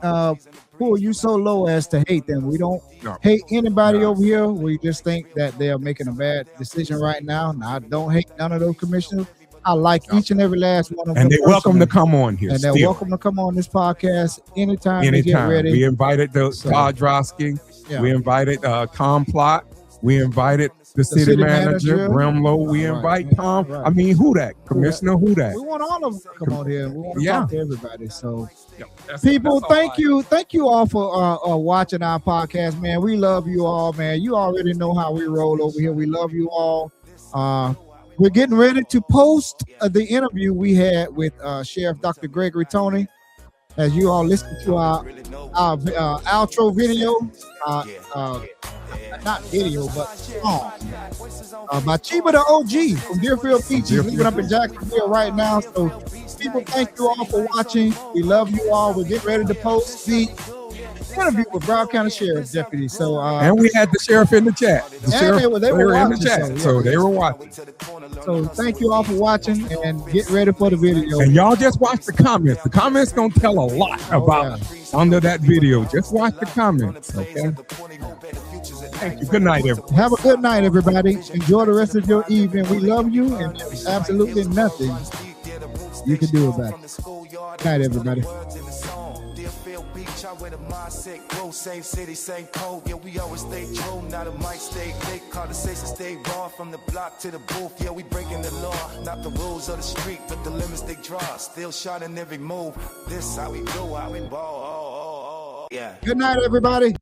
pull you so low as to hate them. We don't No. hate anybody No. over here. We just think that they are making a bad decision right now. And I don't hate none of those commissioners. I like each and every last one of them. And they're welcome to personally. come on here. And they're still. welcome to come on this podcast anytime they get Anytime. ready. We invited the So, Todd Drosky. yeah. We invited Tom Plott. We invited the city city manager, manager. Brimlow. We Right. invite Tom. Right. I mean, who that? Commissioner Hudak. We want all of them to come on here. We want to Yeah. talk to everybody. So That's- people, that's all thank I- you. Thank you all for watching our podcast, man. We love you all, man. You already know how we roll over here. We love you all. We're getting ready to post the interview we had with Sheriff Dr. Gregory Tony. As you all listen to our outro video, not video, but song by Chiba the OG from Deerfield Beach. He's living up in Jacksonville right now. So people, thank you all for watching. We love you all. We're getting ready to post the interview with Broward County Sheriff's Deputy. So And we had the sheriff in the chat. The And sheriff, they were in the watching, chat. so, yeah. They were watching. So thank you all for watching and get ready for the video. And y'all just watch the comments. The comments gonna tell a lot about under that video. Just watch the comments, okay? Thank you. Good night, everyone. Have a good night, everybody. Enjoy the rest of your evening. We love you, and there's absolutely nothing you can do about it. Good night, everybody. With a mindset, grow, same city, same code. Yeah, we always stay true. Now the mic stay thick, conversation stay raw. From the block to the booth, yeah, we breaking the law. Not the rules of the street, but the limits they draw. Still shining every move. This how we do, how we ball. Yeah. Good night, everybody.